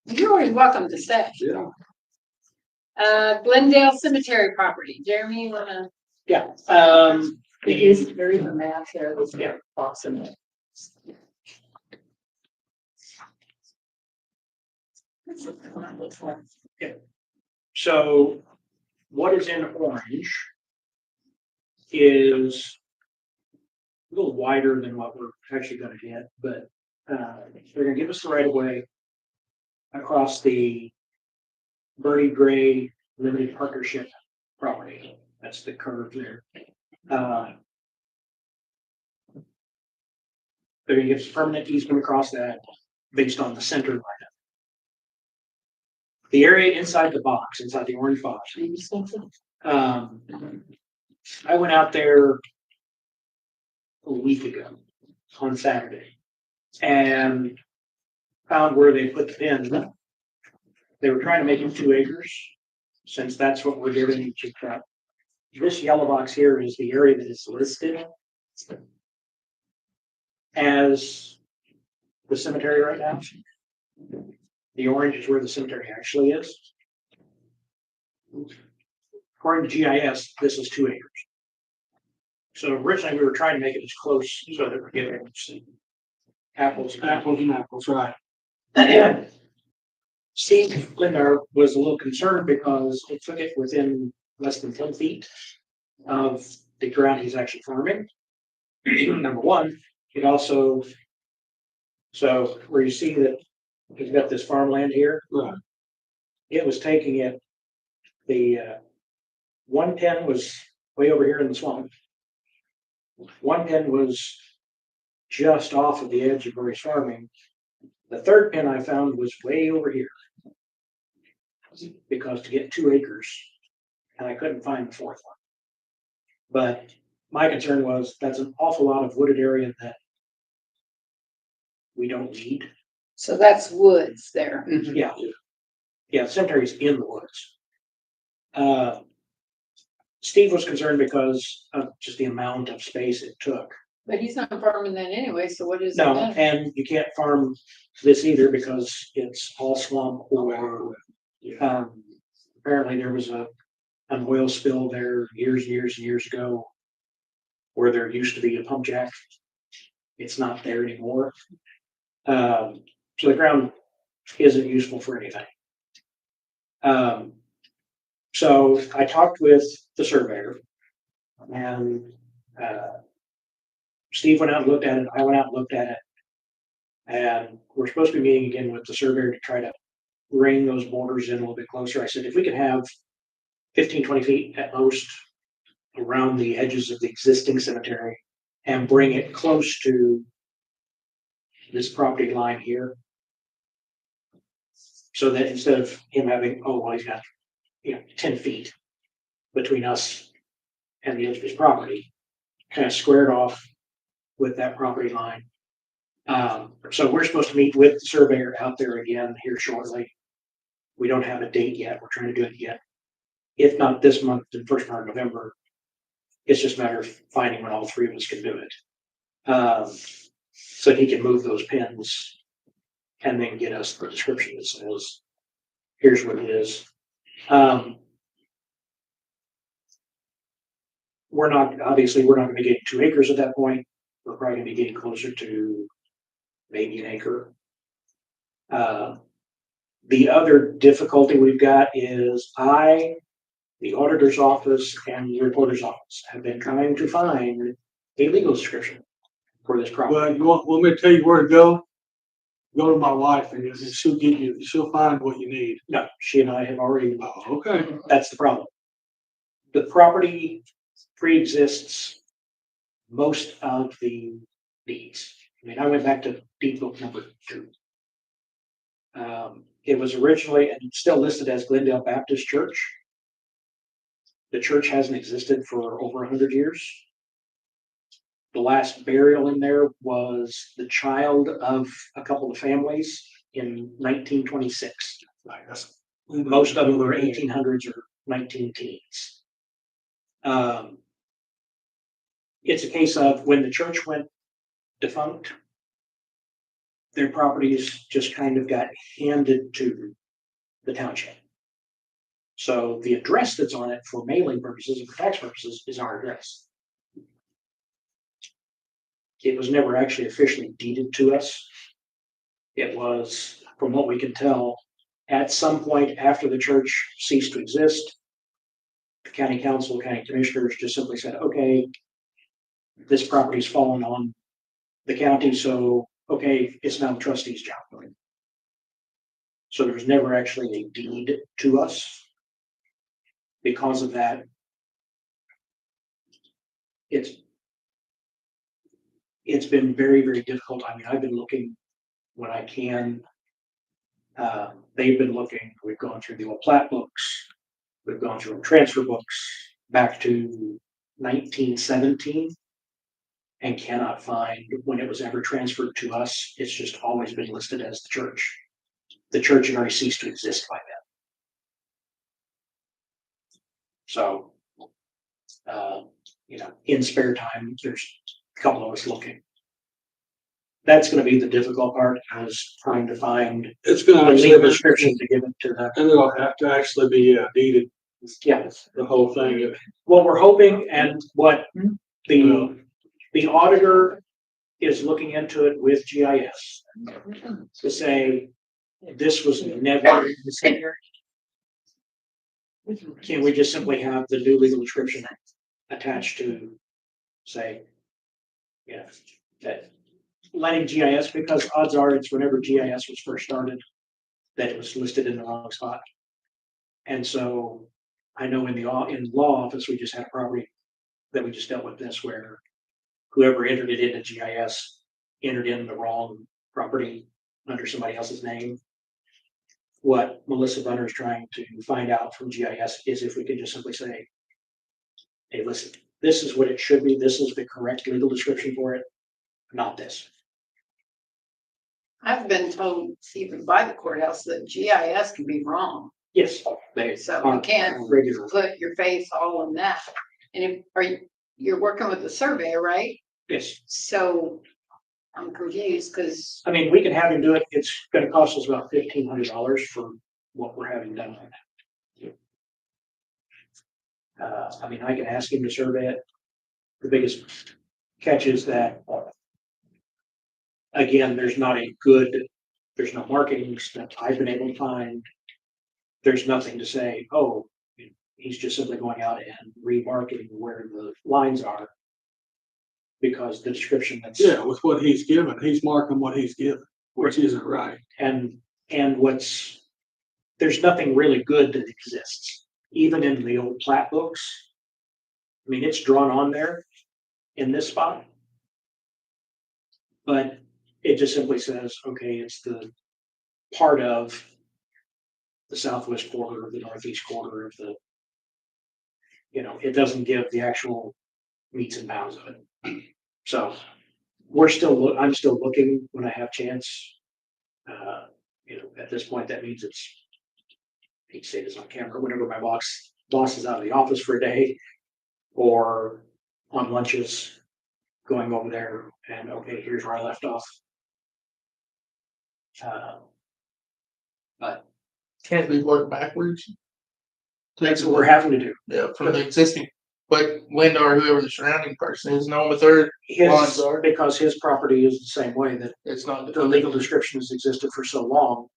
You're always welcome to stay. Yeah. Glendale Cemetery property. Jeremy, you wanna? Yeah, there is a map there that's got box in it. so what is in orange is a little wider than what we're actually gonna get, but they're gonna give us the right of way across the Bertie Gray Limited Partnership property. That's the curve there. They're gonna give us permanent easement across that based on the center line. The area inside the box, inside the orange box. I went out there a week ago on Saturday and found where they put the pins. They were trying to make it 2 acres, since that's what we're giving each truck. This yellow box here is the area that is listed as the cemetery right now. The orange is where the cemetery actually is. According to GIS, this is 2 acres. So originally we were trying to make it as close so that we're getting apples and Apples, right. Steve Lindar was a little concerned because it took it within less than 10 feet of the ground he's actually farming. Number one, it also, so where you see that he's got this farmland here, Right. it was taking it, the One pen was way over here in the swamp. One pen was just off of the edge of where he's farming. The third pen I found was way over here. Because to get 2 acres, and I couldn't find the fourth one. But my concern was that's an awful lot of wooded area that we don't need. So that's woods there. Yeah. Yeah, the cemetery's in the woods. Steve was concerned because of just the amount of space it took. But he's not farming that anyway, so what is it No, then? and you can't farm this either because it's all swamp or, apparently there was an oil spill there years ago where there used to be a pump jack. It's not there anymore. So the ground isn't useful for anything. So I talked with the surveyor and, Steve went out and looked at it, I went out and looked at it. And we're supposed to be meeting again with the surveyor to try to bring those borders in a little bit closer. I said, if we could have 15, 20 feet at most around the edges of the existing cemetery and bring it close to this property line here. So that instead of him having, oh, well, he's got, 10 feet between us and the edge of his property, kind of squared off with that property line. So we're supposed to meet with the surveyor out there again here shortly. We don't have a date yet. We're trying to do it yet. If not this month, the first part of November. It's just a matter of finding when all 3 of us can do it. So he can move those pins and then get us the description that says, here's what it is. We're not going to be getting 2 acres at that point. We're probably going to be getting closer to maybe an acre. The other difficulty we've got is the auditor's office and the reporter's office have been trying to find a legal description for this property. Well, want me to tell you where to go? Go to my wife and she'll find what you need. No, she and I have already, Oh, okay. that's the problem. The property pre-exists most of the deeds. I mean, I went back to deed book number 2. It was originally, and it's still listed as Glendale Baptist Church. The church hasn't existed for over 100 years. The last burial in there was the child of a couple of families in 1926. Most of them were 1800s or 19 teens. It's a case of when the church went defunct, their properties just kind of got handed to the township. So the address that's on it for mailing purposes and for tax purposes is our address. It was never actually officially deeded to us. It was, from what we can tell, at some point after the church ceased to exist, the county council, county commissioners just simply said, okay, this property's fallen on the county, so okay, it's now the trustee's job. So there was never actually a deed to us. Because of that, it's been very, very difficult. I mean, I've been looking when I can. They've been looking. We've gone through the old plat books. We've gone through transfer books back to 1917 and cannot find when it was ever transferred to us. It's just always been listed as the church. The church had already ceased to exist by then. So, in spare time, there's a couple of us looking. That's going to be the difficult part, is trying to find It's gonna a actually, legal description to give it to the. and it'll have to actually be deeded, Yeah, the whole thing. what we're hoping and what the auditor is looking into it with GIS to say this was never in the cemetery. Can we just simply have the new legal description attached to say, that letting GIS, because odds are it's whenever GIS was first started that it was listed in the wrong spot. And so I know in in law office, we just had a property that we just dealt with this where whoever entered it into GIS entered in the wrong property under somebody else's name. What Melissa Bunner is trying to find out from GIS is if we could just simply say, hey, listen, this is what it should be. This is the correct legal description for it, not this. I've been told even by the courthouse that GIS can be wrong. Yes, they So are you can't regular. put your face all in that. And you're working with the surveyor, right? Yes. So I'm confused because I mean, we can have him do it. It's gonna cost us about $1,500 for what we're having done right now. I mean, I can ask him to survey it. The biggest catch is that, again, there's no marketing that I've been able to find. There's nothing to say, oh, he's just simply going out and remarketing where the lines are. Because the description that's. Yeah, with what he's given, he's marking what he's given, which isn't right. And there's nothing really good that exists, even in the old plat books. I mean, it's drawn on there in this spot. But it just simply says, okay, it's the part of the southwest quarter of the northeast quarter of the, it doesn't give the actual meets and bounds of it. So I'm still looking when I have chance. At this point, that means I hate to say this on camera, whenever my boss is out of the office for a day or on lunches, going over there and okay, here's where I left off. But Can't we work backwards? that's what we're having to do. Yeah, from the existing, but Linda or whoever the surrounding person is, knowing what their lines are, Because his property is the same way that it's not. the legal description has existed for so long.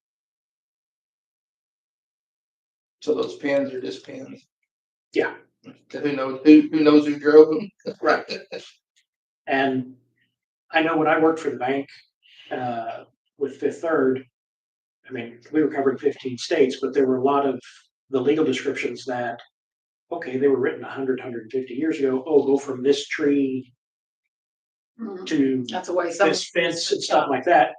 So those pins are just pins. Yeah. Who knows who drove them? Right. And I know when I worked for the bank with Fifth Third, I mean, we were covering 15 states, but there were a lot of the legal descriptions that, okay, they were written 100, 150 years ago. Oh, go from this tree to that's the way some. this fence and stuff like that.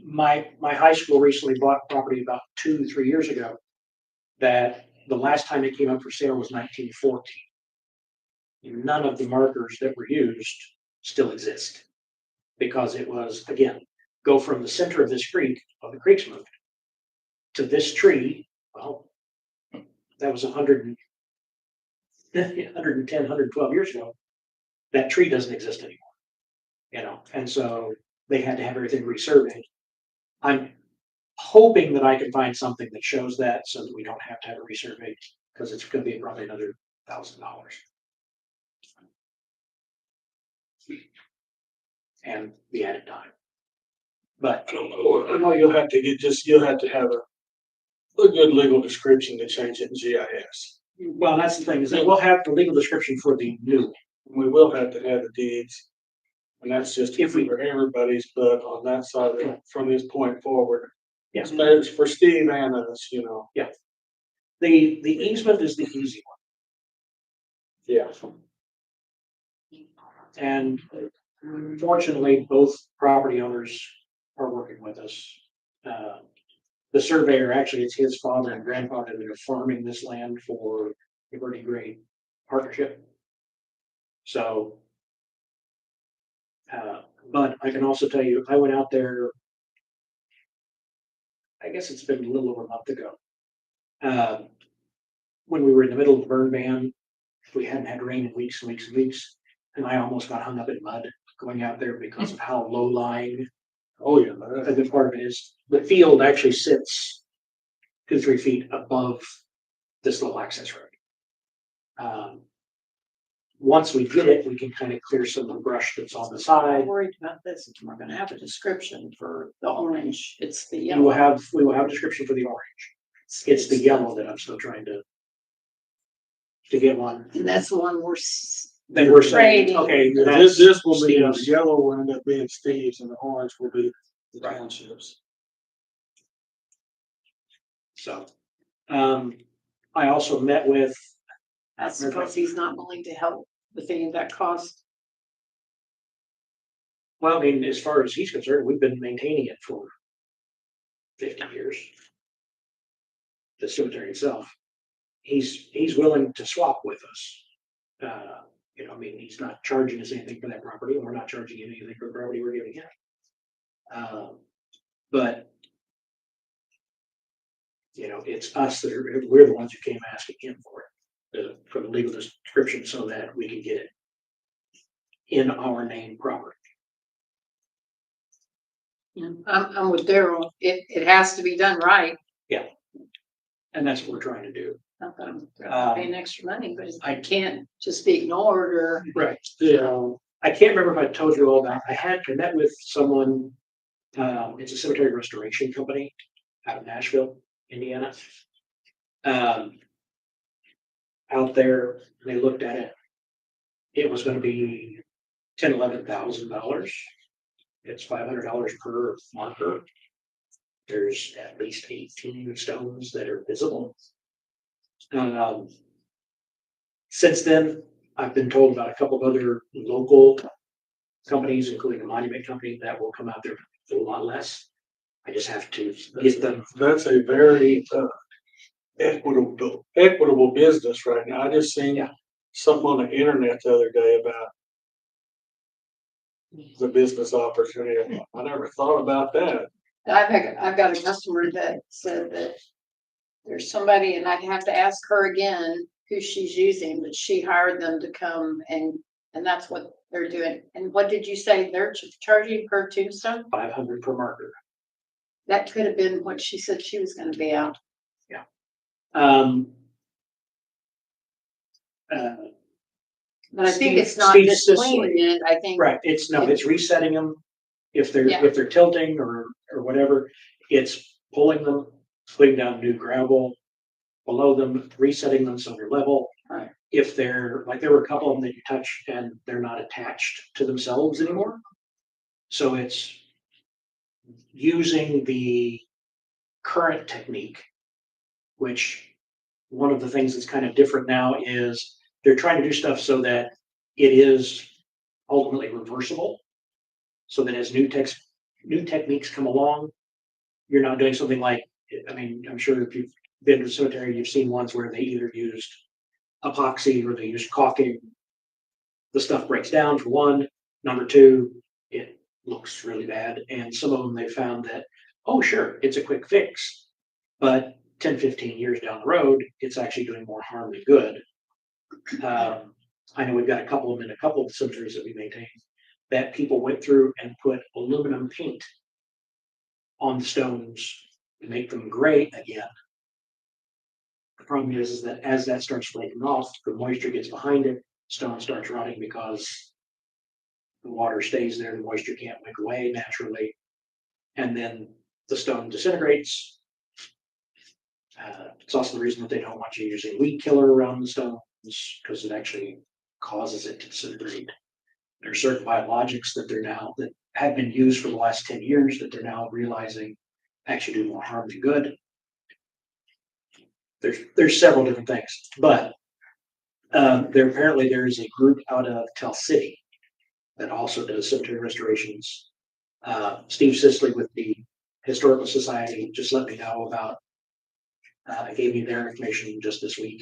My high school recently bought property about 2-3 years ago that the last time it came up for sale was 1914. None of the markers that were used still exist because it was, again, go from the center of this creek, the creek's moved, to this tree. Well, that was 110, 112 years ago. That tree doesn't exist anymore, and so they had to have everything resurveyed. I'm hoping that I can find something that shows that so that we don't have to have it resurveyed because it's going to be probably another $1,000. And the added time. But I know you'll have to have a good legal description to change it in GIS. well, that's the thing is that we'll have the legal description for the new. We will have to have the deeds. And that's just If we- for everybody's, but on that side, from this point forward. Yes. It's for Steve and us, The easement is the easy one. Yeah. And fortunately, both property owners are working with us. The surveyor, actually, it's his father and grandfather that are farming this land for the Bernie Gray Partnership. So, but I can also tell you, I went out there, I guess it's been a little over a month ago. When we were in the middle of the burn ban, we hadn't had rain in weeks and weeks and weeks. And I almost got hung up in mud going out there because of how low lying. Oh, yeah. A good part of it is the field actually sits 2-3 feet above this little access road. Once we get it, we can kind of clear some of the brush that's on the I'm side. worried about this. We're gonna have a description for the orange. It's the We yellow. will have a description for the orange. It's the yellow that I'm still trying to get one. And that's the one Then we're saying, Rating. okay, This that's will be, the Steve's. yellow will end up being Steve's and the orange will be the townships. So, I also met with, I suppose he's not willing to help with any of that cost. well, I mean, as far as he's concerned, we've been maintaining it for 50 years. The cemetery itself. He's willing to swap with us. I mean, he's not charging us anything for that property, and we're not charging him anything for the property we're giving him. But it's us we're the ones who came asking him for it, for the legal description, so that we can get it in our name properly. I'm with Daryl. It has to be done right. And that's what we're trying to do. Not that I'm paying extra money, but I can't just be ignored or. Right. I can't remember if I told you all about, I met with someone, it's a cemetery restoration company out of Nashville, Indiana. Out there, they looked at it. It was gonna be $11,000. It's $500 per marker. There's at least 18 stones that are visible. Since then, I've been told about a couple of other local companies, including a monument company, that will come out there for a lot less. I just have to get them. That's a very equitable business right now. I just seen something on the internet the other day about the business opportunity. I never thought about that. I've got a customer that said that there's somebody, and I'd have to ask her again who she's using, but she hired them to come and that's what they're doing. And what did you say? They're charging per tombstone? 500 per marker. That could have been what she said she was gonna be out. But I think it's not Steve just Sisley. cleaning it, I think. Right, it's resetting them. If they're tilting or whatever, it's pulling them, putting down new gravel below them, resetting them so they're level. Right. If they're, like, there were a couple of them that you touch and they're not attached to themselves anymore. So it's using the current technique, which one of the things that's kind of different now is they're trying to do stuff so that it is ultimately reversible. So that as new techniques come along, you're not doing something like, I mean, I'm sure if you've been to the cemetery, you've seen ones where they either used epoxy or they used caulking. The stuff breaks down, for one. Number two, it looks really bad. And some of them they found that, oh, sure, it's a quick fix. But 10, 15 years down the road, it's actually doing more harm than good. I know we've got a couple of them in a couple of the cemeteries that we maintain that people went through and put aluminum paint on the stones to make them gray again. The problem is that as that starts flaking off, the moisture gets behind it, stone starts rotting because the water stays there, the moisture can't wick away naturally, and then the stone disintegrates. It's also the reason that they don't want you using weed killer around the stones, because it actually causes it to disintegrate. There are certain biologics that have been used for the last 10 years that they're now realizing actually do more harm than good. There's several different things, but there's a group out of Tell City that also does cemetery restorations. Steve Sisley with the Historical Society just let me know about. Gave me their information just this week,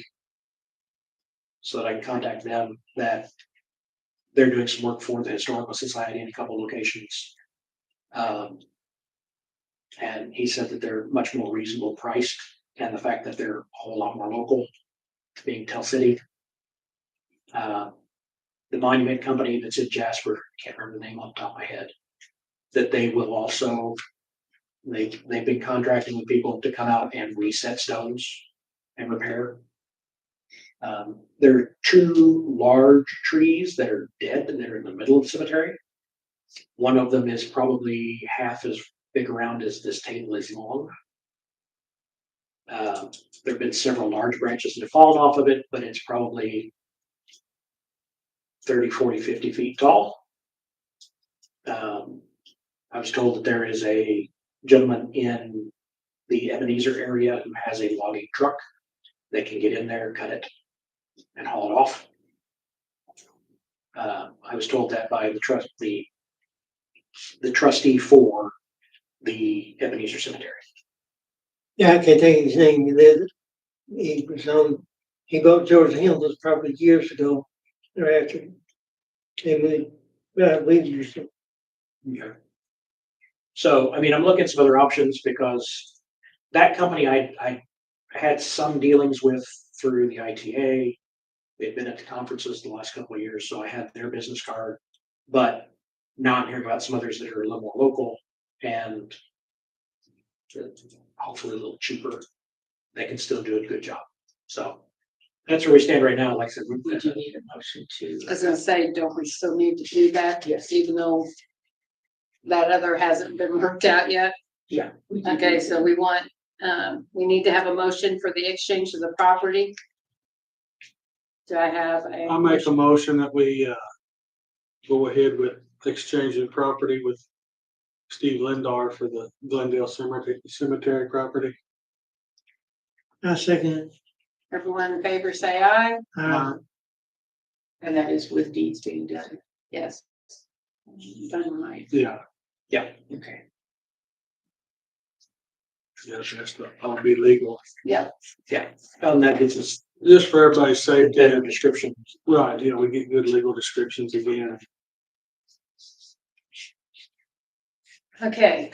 so that I can contact them. That they're doing some work for the Historical Society in a couple locations. And he said that they're much more reasonable priced, and the fact that they're a whole lot more local, being Tell City. The monument company that's in Jasper, can't remember the name off the top of my head, that they will also, they've been contracting with people to come out and reset stones and repair. There are two large trees that are dead and they're in the middle of the cemetery. One of them is probably half as big around as this table is long. There have been several large branches that have fallen off of it, but it's probably 30, 40, 50 feet tall. I was told that there is a gentleman in the Ebenezer area who has a logging truck they can get in there, cut it, and haul it off. I was told that by the trustee for the Ebenezer Cemetery. Yeah, I can't think of his name. He was on, he bought George Hamlin's probably years ago, or after. And we used to. Okay. So, I mean, I'm looking at some other options because that company I had some dealings with through the ITA. They've been at the conferences the last couple of years, so I had their business card. But now I'm hearing about some others that are a little more local and hopefully a little cheaper. They can still do a good job. So that's where we stand right now. Like I said, We do need a motion to. I was gonna say, don't we still need to do that? Yes. Even though that other hasn't been worked out yet? Yeah. Okay, so we want, we need to have a motion for the exchange of the property. Do I have a? I make a motion that we, go ahead with exchanging property with Steve Lindar for the Glendale Cemetery property. I second it. Everyone in favor, say aye. And that is with deeds being done. Yes. Dynamite. Yeah, Yeah. Okay. yes, that's the, I'll be legal. Yeah. Yeah. And that gets us Just for everybody's safety. better description. Right, you know, we get good legal descriptions again. Okay.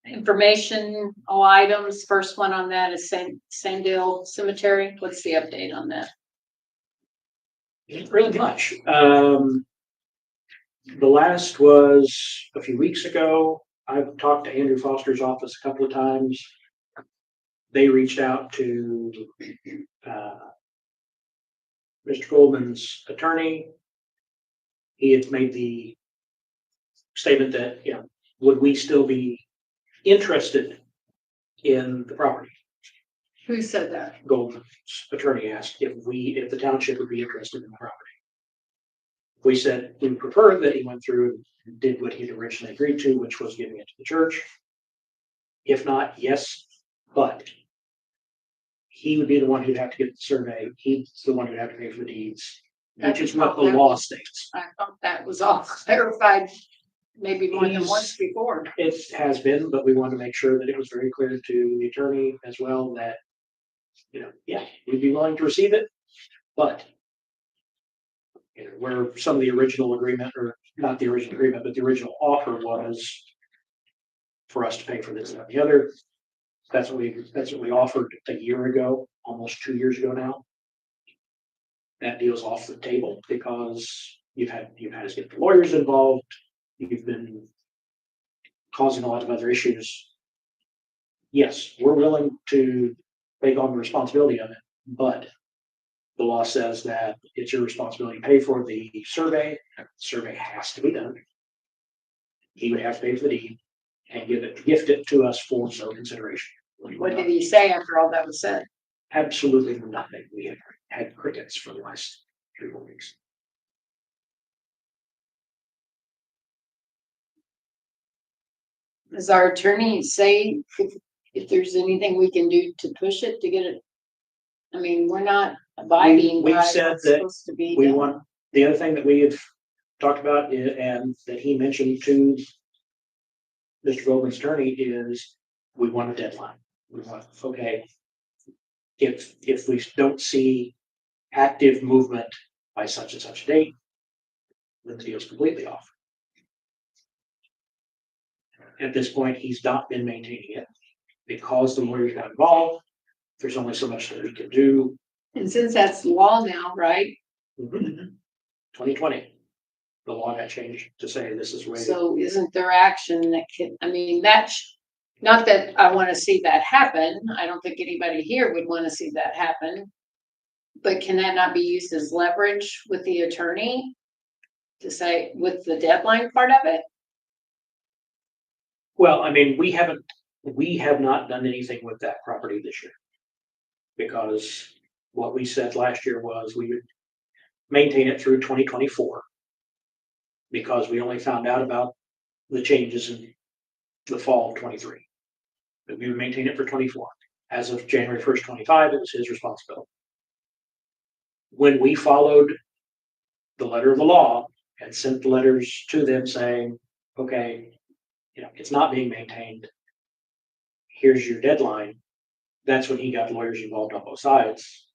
Informational items, first one on that is Sandale Cemetery. What's the update on that? Not really much. The last was a few weeks ago. I've talked to Andrew Foster's office a couple of times. They reached out to Mr. Goldman's attorney. He had made the statement that, you know, would we still be interested in the property? Who said that? Goldman's attorney asked if the township would be interested in the property. We said we prefer that he went through and did what he'd originally agreed to, which was giving it to the church. If not, yes, but he would be the one who'd have to get the survey. He's the one who'd have to pay for the deeds, which is what the law states. I thought that was all clarified maybe more than once before. It has been, but we wanted to make sure that it was very clear to the attorney as well that, you know, yeah, we'd be willing to receive it, but you know, where some of the original agreement, or not the original agreement, but the original offer was for us to pay for this and the other. That's what we offered a year ago, almost 2 years ago now. That deal's off the table because you've had us get the lawyers involved. You've been causing a lot of other issues. Yes, we're willing to take on the responsibility of it, but the law says that it's your responsibility to pay for the survey. The survey has to be done. He would have to pay for the deed and gift it to us for no consideration. What did he say after all that was said? Absolutely nothing. We have had crickets for the last 3 or 4 weeks. Does our attorney say if there's anything we can do to push it to get it? I mean, we're not abiding We've by said what's that supposed to be We done. want, the other thing that we have talked about and that he mentioned to Mr. Goldman's attorney is we want a deadline. We want, okay, if we don't see active movement by such and such a date, then the deal's completely off. At this point, he's not been maintaining it because the lawyers got involved. There's only so much that we can do. And since that's law now, right? 2020, the law got changed to say this is the way. So isn't there action that can, I mean, not that I want to see that happen. I don't think anybody here would want to see that happen. But can that not be used as leverage with the attorney to say with the deadline part of it? Well, I mean, we have not done anything with that property this year. Because what we said last year was we would maintain it through 2024. Because we only found out about the changes in the fall of 23. But we would maintain it for 24. as of January 1st, 25, it was his responsibility. When we followed the letter of the law and sent the letters to them saying, okay, it's not being maintained. Here's your deadline. That's when he got lawyers involved on both sides.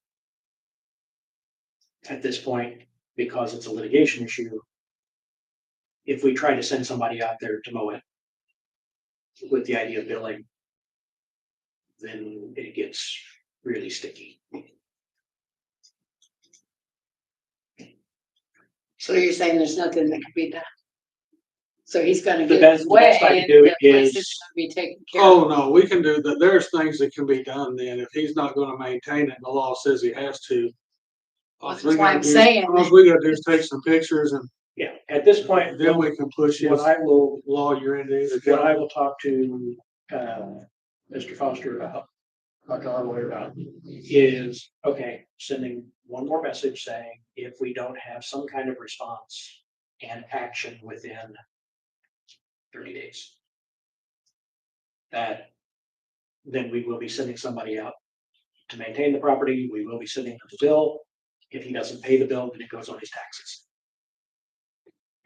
At this point, because it's a litigation issue, if we try to send somebody out there to mow it with the idea of billing, then it gets really sticky. So you're saying there's nothing that can be done? So he's gonna The get best- his the way best I can and do the place is- is gonna be taken care of. Oh, no, we can do that. There's things that can be done then. If he's not gonna maintain it, the law says he has to. All That's we why gotta I'm do is- saying All we gotta do is take some pictures and Yeah, at this point, then we can push what his I will lawyer into either. What I will talk to, Mr. Foster about, talk to our lawyer about, is, okay, sending one more message saying, if we don't have some kind of response and action within 30 days, that then we will be sending somebody out to maintain the property, we will be sending him the bill. If he doesn't pay the bill, then it goes on his taxes.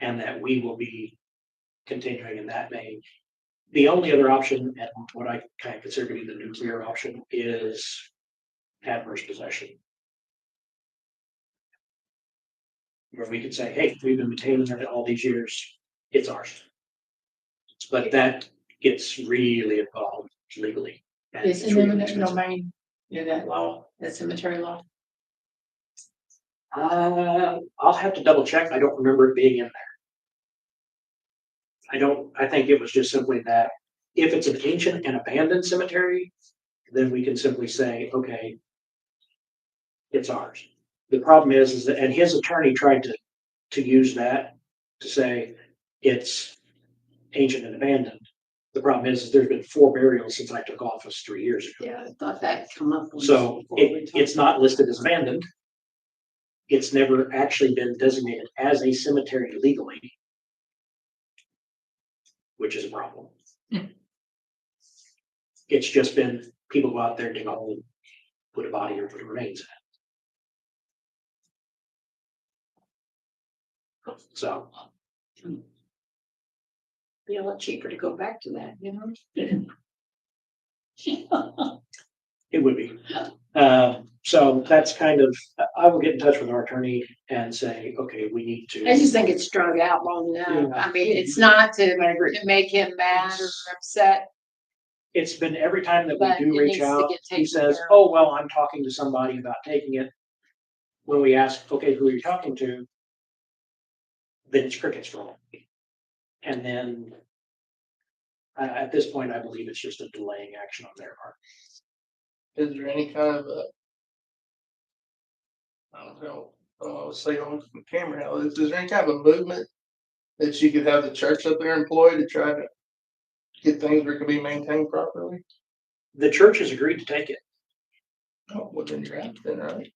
And that we will be continuing in that vein. The only other option, and what I kind of consider to be the nuclear option, is adverse possession. Where we could say, hey, we've been maintaining it all these years, it's ours. But that gets really involved legally. and Is it's an really eminent expensive. domain in that law, that cemetery law? I'll have to double check. I don't remember it being in there. I think it was just simply that if it's an ancient and abandoned cemetery, then we can simply say, okay, it's ours. The problem is that, and his attorney tried to use that to say it's ancient and abandoned. The problem is there's been 4 burials since I took office 3 years ago. Yeah, I thought that'd come up. So it's not listed as abandoned. It's never actually been designated as a cemetery legally, which is a problem. It's just been people go out there, dig a hole, put a body or put remains in it. So Be a lot cheaper to go back to that, you know? it would be. So that's kind of, I will get in touch with our attorney and say, okay, we need to. I just think it's drug out long enough. Yeah. I mean, it's not to make him mad or upset. It's been every time that But we do it reach needs to out, get he taken says, care of. oh, well, I'm talking to somebody about taking it. When we ask, okay, who are you talking to? Then it's crickets for a while. And then at this point, I believe it's just a delaying action on their part. Is there any kind of I don't know, say on camera, how is there any kind of a movement that you could have the church up there employ to try to get things that can be maintained properly? The church has agreed to take it. Oh, well, then you're out then, right?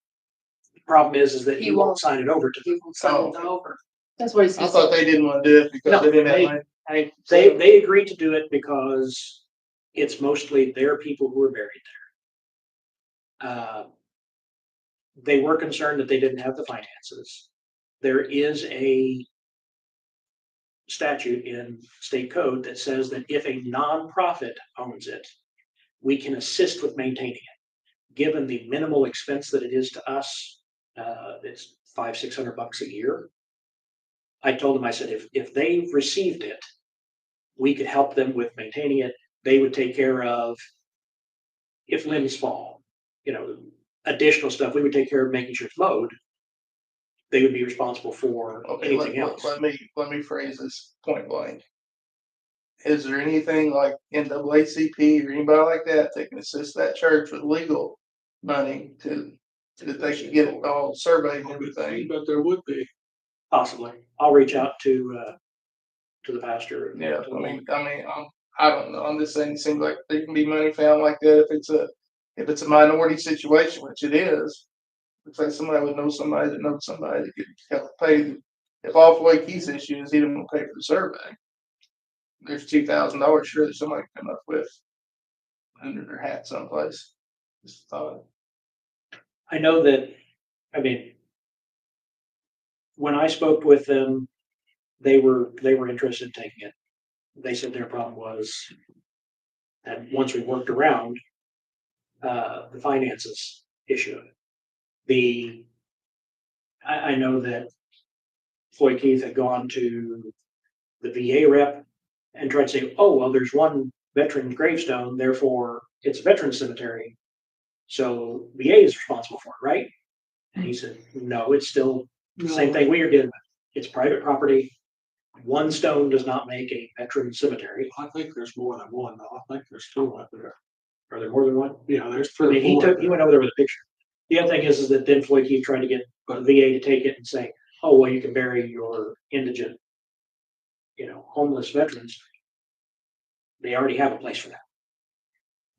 The problem is that he He won't won't. sign it over to them. People send it over. That's what he I said. thought they didn't want to do it because No, they didn't they- have money. They agreed to do it because it's mostly their people who are buried there. They were concerned that they didn't have the finances. There is a statute in state code that says that if a nonprofit owns it, we can assist with maintaining it. Given the minimal expense that it is to us, it's $500-600 a year. I told them, I said, if they received it, we could help them with maintaining it. They would take care of if limbs fall, additional stuff. We would take care of making sure it's mowed. They would be responsible for Okay, anything else. let me phrase this point blank. Is there anything like NAACP or anybody like that can assist that church with legal money that they should get it all surveyed and everything? But there would be. Possibly. I'll reach out to the pastor. Yeah, I don't know. I'm just saying, it seems like there can be money found like that if it's a minority situation, which it is. Looks like somebody would know somebody that knows somebody that could help pay. If all Floyd Keith's issue is he didn't want to pay for the survey, there's $2,000 sure that somebody can come up with under their hat someplace. Just thought. I know that, I mean, when I spoke with them, they were interested in taking it. They said their problem was, and once we worked around, the finances issue. I know that Floyd Keith had gone to the VA rep and tried to say, oh, well, there's one veteran gravestone, therefore it's a veteran cemetery. So VA is responsible for it, right? And he said, no, it's still the same thing we are dealing with. It's private property. One stone does not make a veteran cemetery. I think there's more than one, though. I think there's two up there. Are there more than one? Yeah, there's I mean, three or four. he went over there with a picture. The other thing is that then Floyd Keith tried to get the VA to take it and say, oh, well, you can bury your indigent, homeless veterans. They already have a place for that.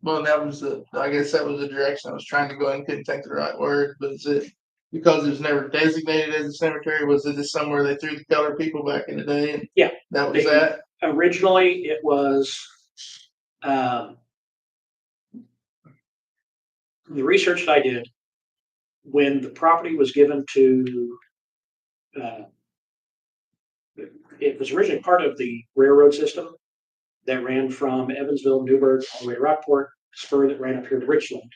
Well, I guess that was the direction I was trying to go and couldn't think of the right word, but is it because it was never designated as a cemetery? Was it just somewhere they threw the colored people back in the day? And Yeah. that was that. Originally, it was, the research that I did, when the property was given to, it was originally part of the railroad system that ran from Evansville, Newburgh, all the way to Rockport, spur that ran up here to Richland.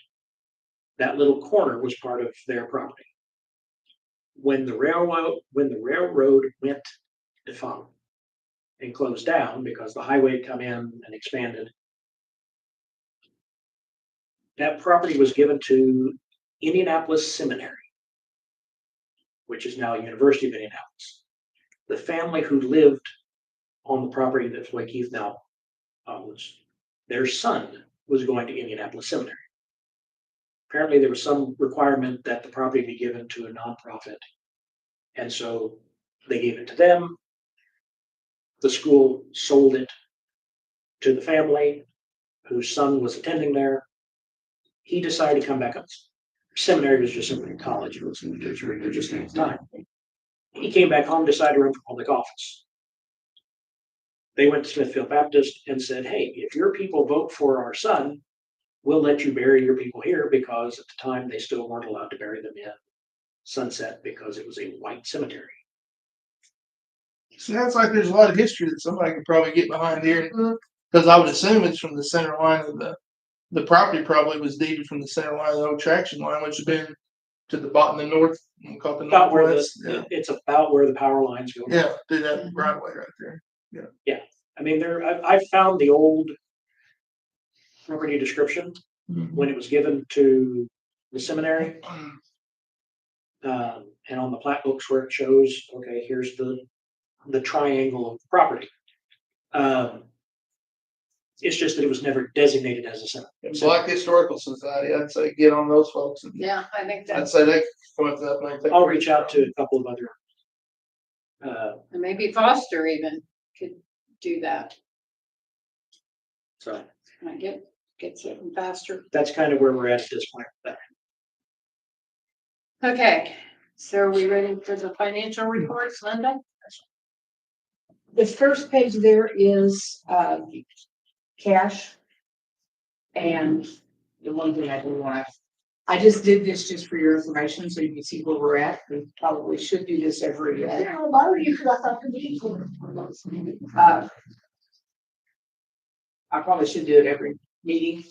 That little corner was part of their property. When the railroad went defunct and closed down because the highway had come in and expanded, that property was given to Indianapolis Seminary, which is now University of Indianapolis. The family who lived on the property that Floyd Keith now owns, their son was going to Indianapolis Seminary. Apparently, there was some requirement that the property be given to a nonprofit, and so they gave it to them. The school sold it to the family whose son was attending there. He decided to come back up. Seminary was just simply college. It was just at the time. He came back home, decided to run for public office. They went to Smithfield Baptist and said, hey, if your people vote for our son, we'll let you bury your people here, because at the time they still weren't allowed to bury them in Sunset because it was a white cemetery. Sounds like there's a lot of history that somebody could probably get behind here. Because I would assume it's from the center line of the property probably was deeded from the center line of the old traction line, which has been to the bottom, the north, we call it the About where northwest. it's about where the power lines go. Yeah, do that right away right there. I mean, I found the old property description when it was given to the seminary. And on the plat books where it shows, okay, here's the triangle of property. It's just that it was never designated as a cemetery. Black Historical Society, I'd say get on those folks. Yeah, I think I'd that's, say they come up with that thing. I'll reach out to a couple of other. and maybe Foster even could do that. So Might get something faster. that's kind of where we're at this point. Okay, so are we ready for the financial reports, Linda? The first page there is, cash. And the one thing I do want to, I just did this just for your information, so you can see where we're at. We probably should do this every, I probably should do it every meeting,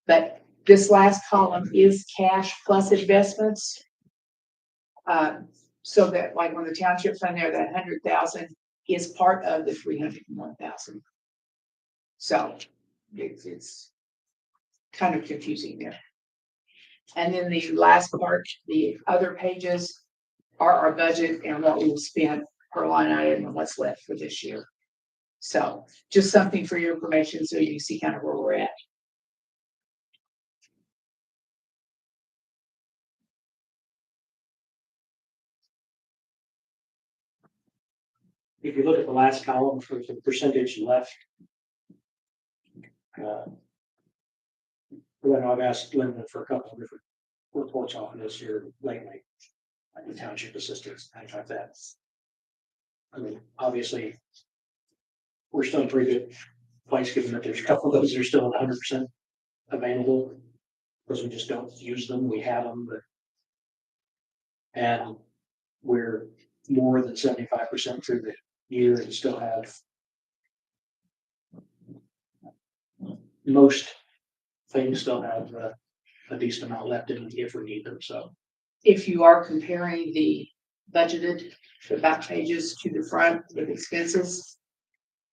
but this last column is cash plus investments. So that like when the township fund there, that 100,000 is part of the 301,000. So it's kind of confusing there. And then the last part, the other pages are our budget and what we've spent per line item and what's left for this year. So just something for your information so you can see kind of where we're at. If you look at the last column for the percentage left, then I've asked Linda for a couple of different reports off of this here lately, like the township assistance, things like that. I mean, obviously, we're still in a pretty good place, given that there's a couple of those that are still 100% available. because we just don't use them, we have them, but. And we're more than 75% through the year and still have. Most things still have a decent amount left in them if we need them, so. If you are comparing the budgeted, the back pages to the front with expenses,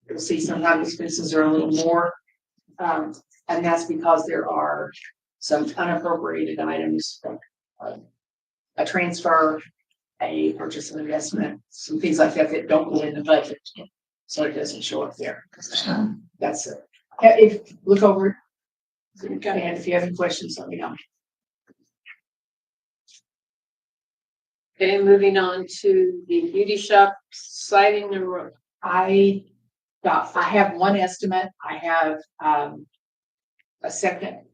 you'll see sometimes expenses are a little more. And that's because there are some unappropriated items, a transfer, a purchase and investment, some things like that that don't go in the budget. So it doesn't show up there. That's it. If, look over it. And if you have any questions, let me know. Okay, moving on to the beauty shop siding the roof. I have one estimate. I have, a second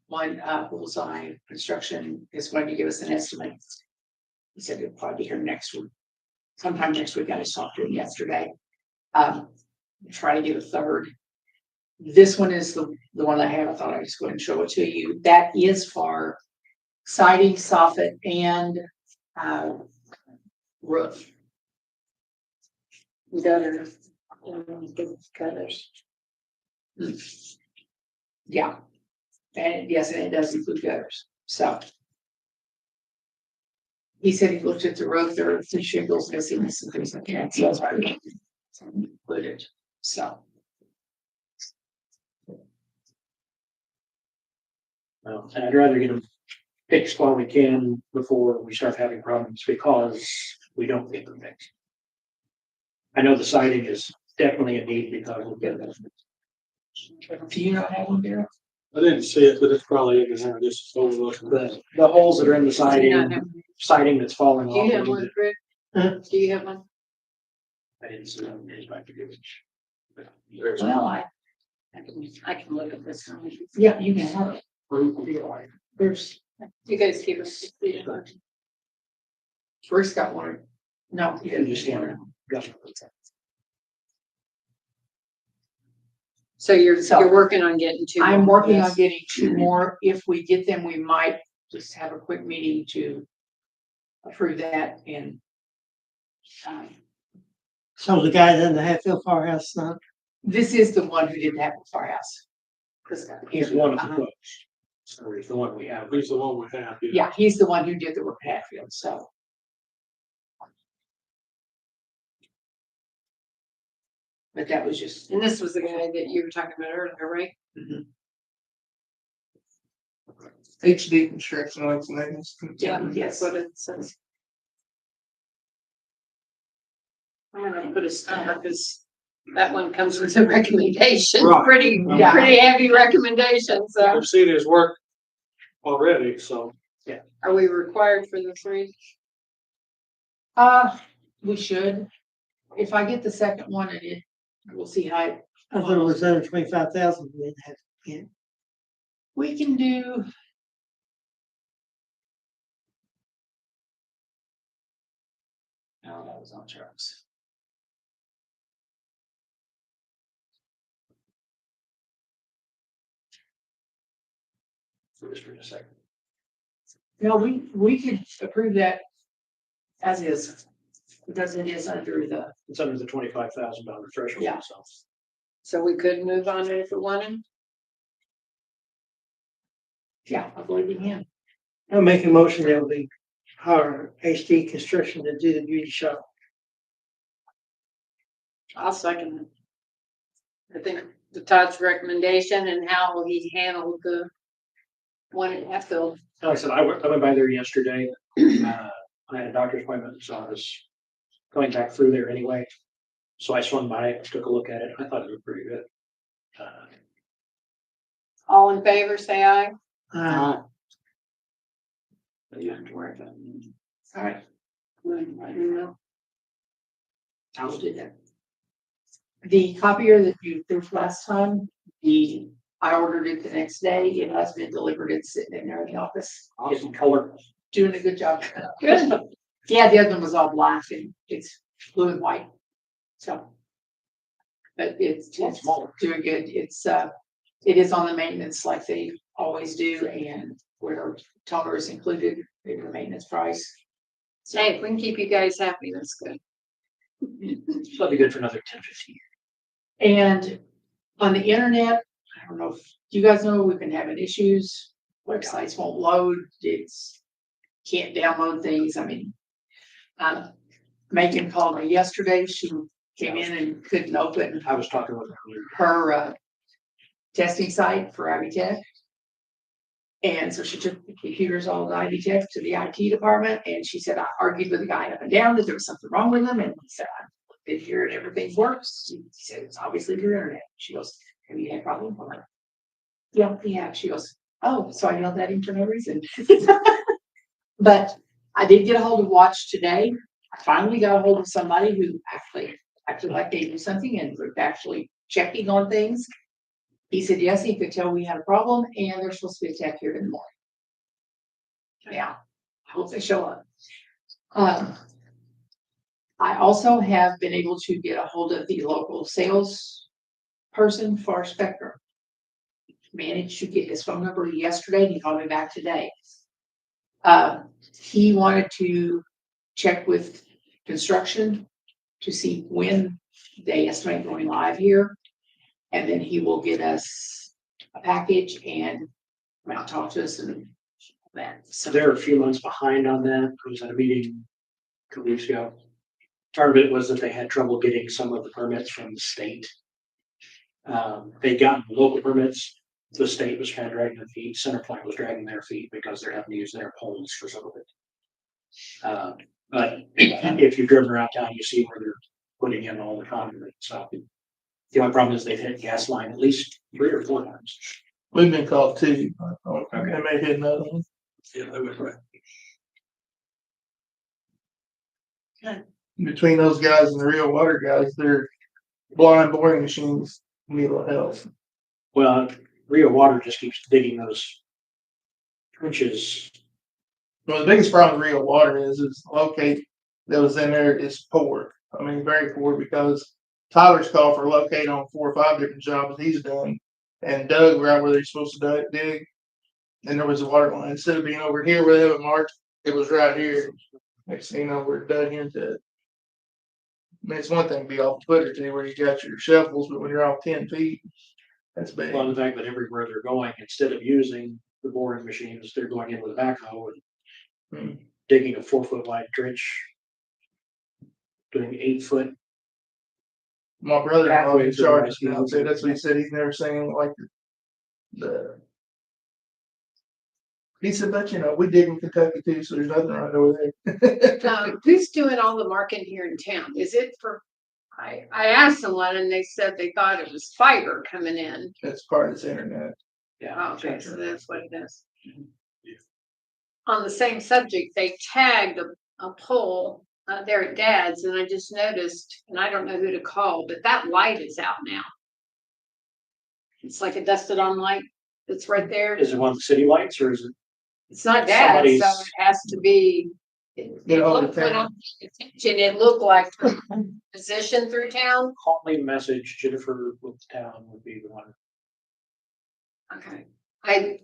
one, Bullseye Construction is going to give us an estimate. He said it'll probably be here next week. Sometime next week. I just talked to him yesterday. Try to get a third. This one is the one I have. I thought I'd just go ahead and show it to you. That is for siding, soffit, and roof. Gutters. Gutters. Yeah. And yes, and it does include gutters. So. He said he looked at the roof, there are some shingles missing, some things like that. So that's why we included. So. Well, and I'd rather get them fixed while we can before we start having problems because we don't get them fixed. I know the siding is definitely a need because we'll get that. Do you not have one there? I didn't see it, but it's probably in there, just overlooking. The holes that are in the siding that's falling Do you off. have one, Rick? Do you have one? I didn't see them. I forget which. Well, I can look at this one. yeah, you can have it. There's, You guys keep it. Rick's got one. No, he You didn't. just hand it. So you're working on getting two. I'm more, working on yes. getting two more. If we get them, we might just have a quick meeting to approve that and. So the guy in the Hatfield Firehouse, not, This is the one who did the Hatfield Firehouse. He's one of the quotes. So he's the one we have. He's the one we have. Yeah, he's the one who did the work at Hatfield, so. But that was just. And this was the guy that you were talking about earlier, right? HD construction, like the name is. Yeah, Yes. that's what it says. I'm gonna put a star because that one comes with a recommendation, Right. pretty Yeah. heavy recommendation, so I've seen his work already, so. are we required for the three? We should. If I get the second one and it, we'll see how. I thought it was under 25,000. We didn't have to get. We can do. No, that was on trucks. For just a second. No, we could approve that as is, because it is under the, It's under the $25,000 threshold. Yeah. So. So we could move on it if we wanted. yeah, I believe in him. I'll make a motion that we hire HD Construction to do the beauty shop. I'll second it. I think the Todd's recommendation and how he handled the one at Hatfield. Like I said, I went by there yesterday. I had a doctor's appointment, so I was going back through there anyway. So I swung by, took a look at it. I thought it was pretty good. All in favor, say aye. You have to worry about it. All right, I don't know. I will do that. The copier that you approved last time, I ordered it the next day. It has been delivered. It's sitting in there in the office, Getting color. doing a good job. Good. Yeah, the other one was all black and it's blue and white. So. But it's smaller. doing good. It is on the maintenance like they always do, and where toner is included in the maintenance price. Hey, if we can keep you guys happy, that's good. That'll be good for another 10, 15 years. And on the internet, I don't know if you guys know, we've been having issues. Websites won't load. It's can't download things. I mean, Megan called me yesterday. She came in and couldn't open I was talking with her earlier. her testing site for Ivy Tech. And so she took the computers, all the Ivy Tech, to the IT department, and she said, I argued with the guy up and down that there was something wrong with them, and he said, I looked in here and everything works. He said, it's obviously your internet. She goes, have you had problems? I'm like, yeah, we have. She goes, oh, so I yelled at him for no reason. But I did get a hold of Watch today. I finally got a hold of somebody who actually like they knew something and was actually checking on things. He said, yes, he could tell we had a problem and there's supposed to be a tech here in the morning. Yeah, I hope they show up. I also have been able to get a hold of the local sales person for Spectrum. Managed to get his phone number yesterday. He called me back today. He wanted to check with construction to see when they estimate going live here. And then he will get us a package and talk to us and that. So they're a few months behind on that. I was at a meeting a couple weeks ago. Part of it was that they had trouble getting some of the permits from the state. They got local permits. The state was kind of dragging their feet. Centerpoint was dragging their feet because they're having to use their poles for some of it. But if you've driven around town, you see where they're putting in all the concrete. So the only problem is they've hit gas line at least 3 or 4 times. We've been called too. Okay. They may hit another one. Yeah, they was right. Between those guys and the real water guys, they're blind boring machines need a little help. Well, Rio Water just keeps digging those trenches. Well, the biggest problem with real water is locate that was in there is poor. I mean, very poor because Tyler's called for locate on 4 or 5 different jobs he's done, and dug right where they're supposed to dig, and there was a water line. Instead of being over here where they have it marked, it was right here. Next thing you know, we're dug into it. I mean, it's one thing to be off Twitter too, where you got your shovels, but when you're off 10 feet, that's big. Well, the fact that everywhere they're going, instead of using the boring machines, they're going in with a backhoe and digging a 4-foot wide trench, doing 8-foot. My brother-in-law in Pathways are charge nice. now, so that's what he said. He's never seen like he said, but we dig in Kentucky too, so there's nothing right over there. Who's doing all the marketing here in town? Is it for, I asked someone and they said they thought it was fiber coming in. That's part of this internet. Oh, okay, so that's what it is. On the same subject, they tagged a pole there at Dad's, and I just noticed, and I don't know who to call, but that light is out now. It's like a dusted on light that's right there. Is it one of the city lights or is it? It's not Dad's, so Somebody's- it has to be. When I paid attention, it looked like position through town. Call me, message Jennifer with the town would be the one. Okay.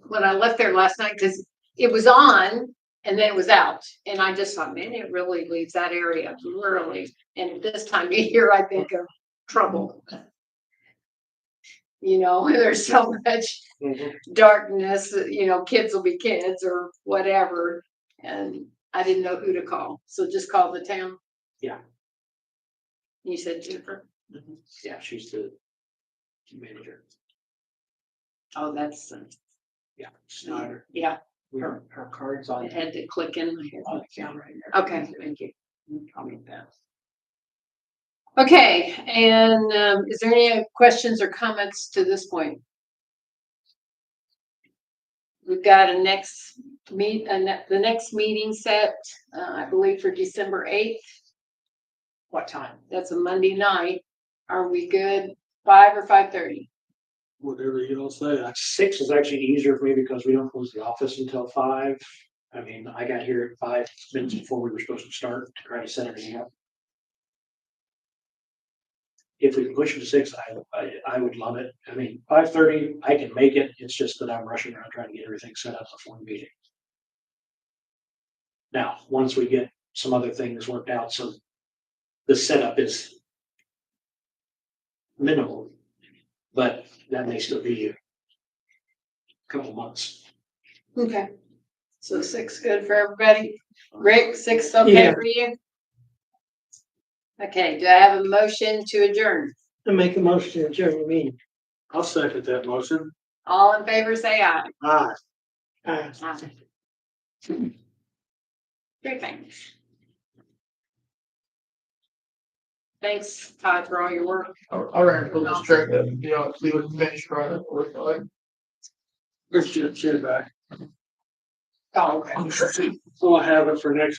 When I left there last night, because it was on and then it was out. And I just thought, man, it really leaves that area really. And at this time of year, I think of trouble. There's so much darkness, kids will be kids or whatever. And I didn't know who to call. So just call the town. Yeah. You said Jennifer? Yeah, she's the manager. Oh, that's, Yeah, Snyder. yeah, Her card's on. I had to click in. On the camera right there. Okay, thank you. I'll make that. Okay, and is there any questions or comments to this point? We've got the next meeting set, I believe for December 8th. What time? That's a Monday night. Are we good? 5 or 5:30? Whatever you don't say. 6 is actually easier for me because we don't close the office until 5. I mean, I got here at 5 minutes before we were supposed to start to try to set everything up. if we can push it to 6, I would love it. I mean, 5:30, I can make it. It's just that I'm rushing around trying to get everything set up before the meeting. Now, once we get some other things worked out, so the setup is minimal, but that may still be a couple months. Okay. So 6 good for everybody? Rick, 6 okay Yeah. for you? Okay, do I have a motion to adjourn? I make a motion to adjourn the meeting. I'll second that motion. All in favor, say aye. Aye. Aye. Great, thanks. Thanks, Todd, for all your work. I'll run pull this truck up, see what the finished product looks like. Let's get back. Oh, okay. So I have it for next